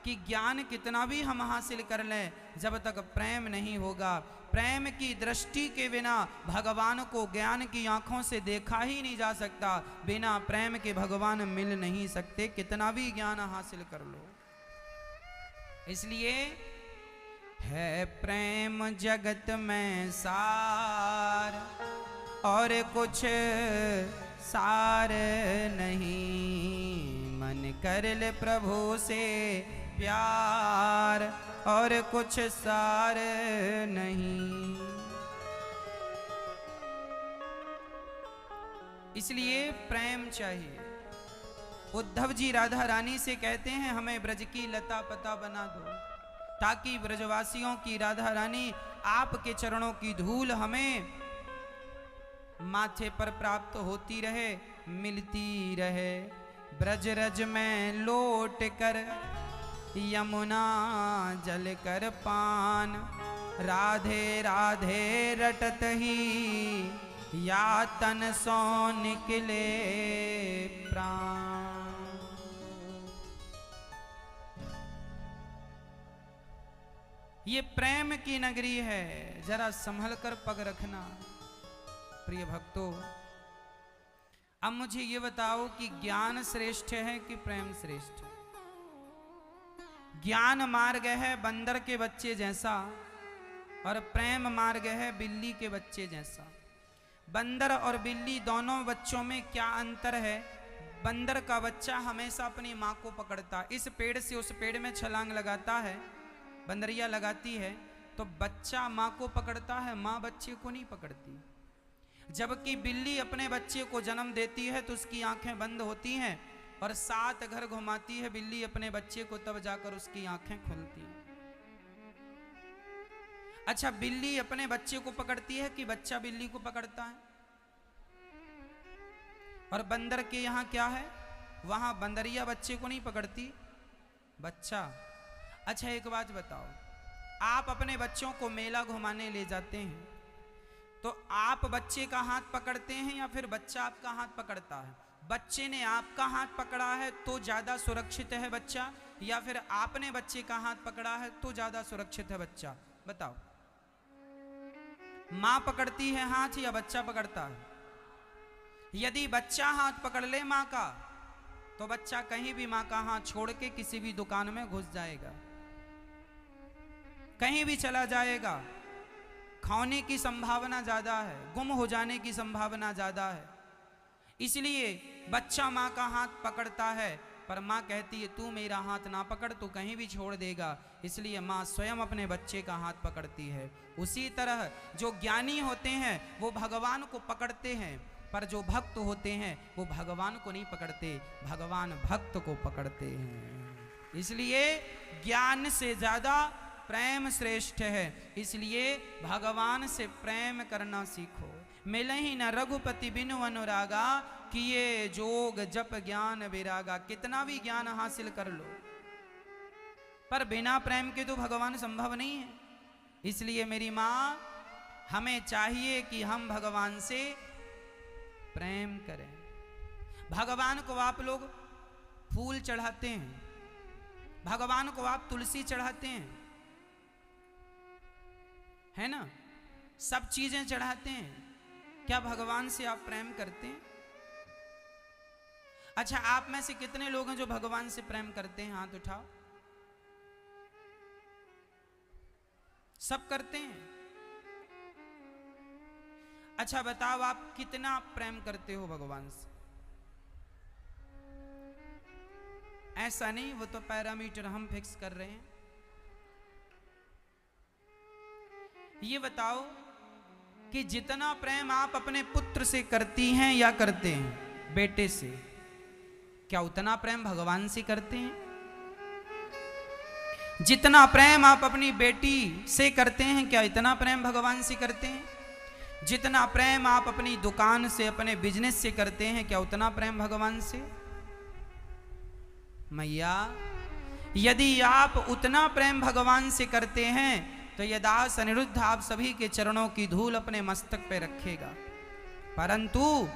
कि ज्ञान कितना भी हम हासिल कर लें, जब तक प्रेम नहीं होगा, प्रेम की दृष्टि के बिना भगवान को ज्ञान की आंखों से देखा ही नहीं जा सकता। बिना प्रेम के भगवान मिल नहीं सकते, कितना भी ज्ञान हासिल कर लो। इसलिए है प्रेम जगत में सार, और कुछ सार नहीं। मन कर ले प्रभु से प्यार, और कुछ सार नहीं। इसलिए प्रेम चाहिए। उद्धव जी राधा रानी से कहते हैं हमें ब्रज की लता पता बना दो, ताकि ब्रजवासियों की राधा रानी आपके चरणों की धूल हमें माथे पर प्राप्त होती रहे, मिलती रहे। ब्रज रज में लौट कर यमुना जल कर पान, राधे राधे रटत ही या तन सो निकले प्राण। ये प्रेम की नगरी है, जरा संभल कर पग रखना प्रिय भक्तों। अब मुझे ये बताओ कि ज्ञान श्रेष्ठ है कि प्रेम श्रेष्ठ है? ज्ञान मार्ग है बंदर के बच्चे जैसा और प्रेम मार्ग है बिल्ली के बच्चे जैसा। बंदर और बिल्ली दोनों बच्चों में क्या अंतर है? बंदर का बच्चा हमेशा अपनी माँ को पकड़ता है, इस पेड़ से उस पेड़ में छलांग लगाता है, बंदरिया लगाती है, तो बच्चा माँ को पकड़ता है, माँ बच्चे को नहीं पकड़ती। जबकि बिल्ली अपने बच्चे को जन्म देती है तो उसकी आंखें बंद होती हैं और 7 घर घुमाती है बिल्ली अपने बच्चे को, तब जाकर उसकी आंखें खुलती हैं। अच्छा, बिल्ली अपने बच्चे को पकड़ती है कि बच्चा बिल्ली को पकड़ता है? और बंदर के यहाँ क्या है? वहां बंदरिया बच्चे को नहीं पकड़ती, बच्चा। अच्छा एक बात बताओ, आप अपने बच्चों को मेला घुमाने ले जाते हैं तो आप बच्चे का हाथ पकड़ते हैं या फिर बच्चा आपका हाथ पकड़ता है? बच्चे ने आपका हाथ पकड़ा है तो ज्यादा सुरक्षित है बच्चा, या फिर आपने बच्चे का हाथ पकड़ा है तो ज्यादा सुरक्षित है बच्चा? बताओ, मां पकड़ती है हाथ या बच्चा पकड़ता है? यदि बच्चा हाथ पकड़ ले मां का तो बच्चा कहीं भी मां का हाथ छोड़ के किसी भी दुकान में घुस जाएगा, कहीं भी चला जाएगा। खोने की संभावना ज्यादा है, गुम हो जाने की संभावना ज्यादा है। इसलिए बच्चा मां का हाथ पकड़ता है, पर मां कहती है तू मेरा हाथ ना पकड़, तू कहीं भी छोड़ देगा। इसलिए मां स्वयं अपने बच्चे का हाथ पकड़ती है। उसी तरह जो ज्ञानी होते हैं वो भगवान को पकड़ते हैं, पर जो भक्त होते हैं वो भगवान को नहीं पकड़ते, भगवान भक्त को पकड़ते हैं। इसलिए ज्ञान से ज्यादा प्रेम श्रेष्ठ है। इसलिए भगवान से प्रेम करना सीखो। मिले ही न रघुपति बिनु अनुरागा, किए जोग जप ज्ञान विरागा। कितना भी ज्ञान हासिल कर लो पर बिना प्रेम के तो भगवान संभव नहीं है। इसलिए मेरी माँ, हमें चाहिए कि हम भगवान से प्रेम करें। भगवान को आप लोग फूल चढ़ाते हैं, भगवान को आप तुलसी चढ़ाते हैं, है ना, सब चीजें चढ़ाते हैं। क्या भगवान से आप प्रेम करते हैं? अच्छा, आप में से कितने लोग हैं जो भगवान से प्रेम करते हैं? हाथ उठाओ। सब करते हैं। अच्छा बताओ, आप कितना प्रेम करते हो भगवान से? ऐसा नहीं, वो तो पैरामीटर हम फिक्स कर रहे हैं। ये बताओ कि जितना प्रेम आप अपने पुत्र से करती हैं या करते हैं, बेटे से, क्या उतना प्रेम भगवान से करते हैं? जितना प्रेम आप अपनी बेटी से करते हैं, क्या इतना प्रेम भगवान से करते हैं? जितना प्रेम आप अपनी दुकान से, अपने बिजनेस से करते हैं, क्या उतना प्रेम भगवान से? मैया, यदि आप उतना प्रेम भगवान से करते हैं तो ये दास अनिरुद्ध आप सभी के चरणों की धूल अपने मस्तक पे रखेगा। परंतु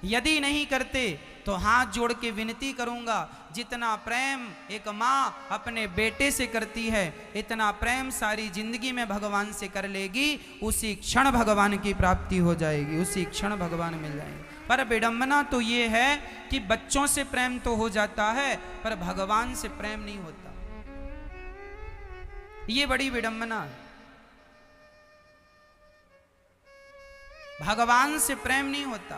यदि नहीं करते तो हाथ जोड़ के विनती करूंगा, जितना प्रेम एक माँ अपने बेटे से करती है, इतना प्रेम सारी जिंदगी में भगवान से कर लेगी, उसी क्षण भगवान की प्राप्ति हो जाएगी, उसी क्षण भगवान मिल जाएंगे। पर विडंबना तो ये है कि बच्चों से प्रेम तो हो जाता है पर भगवान से प्रेम नहीं होता। ये बड़ी विडंबना है। भगवान से प्रेम नहीं होता।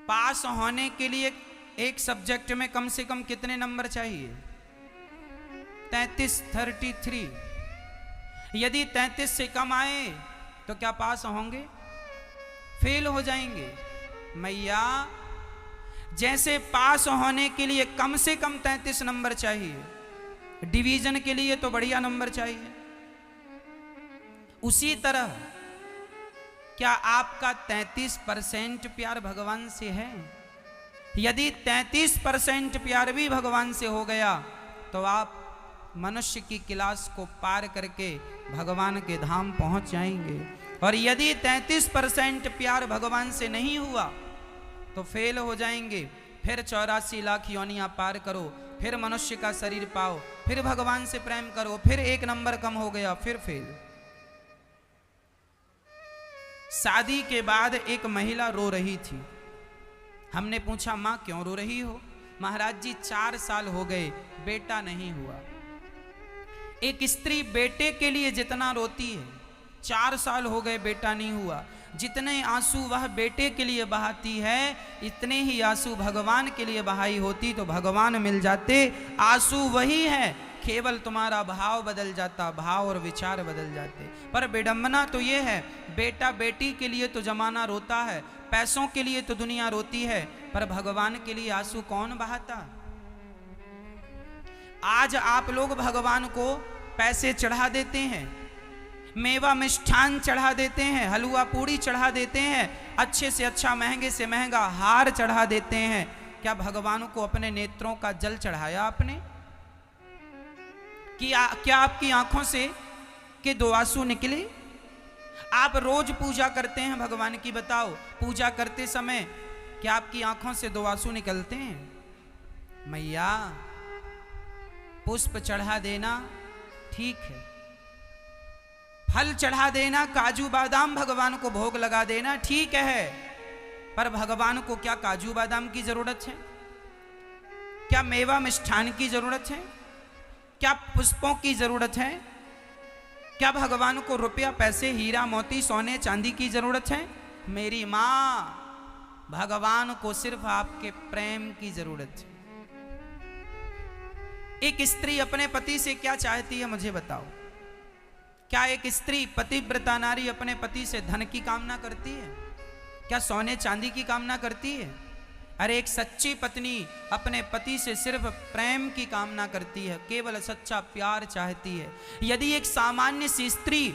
पास होने के लिए एक सब्जेक्ट में कम से कम कितने नंबर चाहिए? 33 यदि 33 से कम आए तो क्या पास होंगे? फेल हो जाएंगे। मैया, जैसे पास होने के लिए कम से कम 33 नंबर चाहिए, डिवीजन के लिए तो बढ़िया नंबर चाहिए, उसी तरह क्या आपका 33% प्यार भगवान से है? यदि 33% प्यार भी भगवान से हो गया तो आप मनुष्य की क्लास को पार करके भगवान के धाम पहुंच जाएंगे। और यदि 33% प्यार भगवान से नहीं हुआ तो फेल हो जाएंगे। फिर 84 लाख योनियां पार करो, फिर मनुष्य का शरीर पाओ, फिर भगवान से प्रेम करो, फिर 1 नंबर कम हो गया, फिर फेल। शादी के बाद एक महिला रो रही थी, हमने पूछा माँ क्यों रो रही हो? महाराज जी 4 साल हो गए बेटा नहीं हुआ। एक स्त्री बेटे के लिए जितना रोती है, 4 साल हो गए बेटा नहीं हुआ, जितने आंसू वह बेटे के लिए बहाती है इतने ही आंसू भगवान के लिए बहाई होती तो भगवान मिल जाते। आंसू वही है, केवल तुम्हारा भाव बदल जाता, भाव और विचार बदल जाते। पर विडंबना तो ये है, बेटा बेटी के लिए तो जमाना रोता है, पैसों के लिए तो दुनिया रोती है, पर भगवान के लिए आंसू कौन बहाता? आज आप लोग भगवान को पैसे चढ़ा देते हैं, मेवा मिष्ठान चढ़ा देते हैं, हलवा पूड़ी चढ़ा देते हैं, अच्छे से अच्छा महंगे से महंगा हार चढ़ा देते हैं। क्या भगवान को अपने नेत्रों का जल चढ़ाया आपने? क्या आपकी आंखों से के 2 आंसू निकले? आप रोज पूजा करते हैं भगवान की, बताओ पूजा करते समय क्या आपकी आंखों से 2 आंसू निकलते हैं? मैया पुष्प चढ़ा देना ठीक है, फल चढ़ा देना, काजू बादाम भगवान को भोग लगा देना ठीक है, पर भगवान को क्या काजू बादाम की जरूरत है? क्या मेवा मिष्ठान की जरूरत है? क्या पुष्पों की जरूरत है? क्या भगवान को रुपया पैसे हीरा मोती सोने चांदी की जरूरत है? मेरी मां, भगवान को सिर्फ आपके प्रेम की जरूरत है। एक स्त्री अपने पति से क्या चाहती है मुझे बताओ? क्या एक स्त्री पतिव्रता नारी अपने पति से धन की कामना करती है? क्या सोने चांदी की कामना करती है? अरे एक सच्ची पत्नी अपने पति से सिर्फ प्रेम की कामना करती है, केवल सच्चा प्यार चाहती है। यदि एक सामान्य सी स्त्री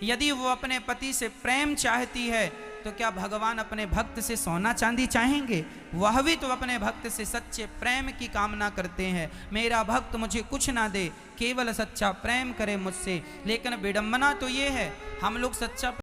यदि वो अपने पति से प्रेम चाहती है तो क्या भगवान अपने भक्त से सोना चांदी चाहेंगे? वह भी तो अपने भक्त से सच्चे प्रेम की कामना करते हैं। मेरा भक्त मुझे कुछ ना दे, केवल सच्चा प्रेम करे मुझसे। लेकिन विडंबना तो ये है, हम लोग सच्चा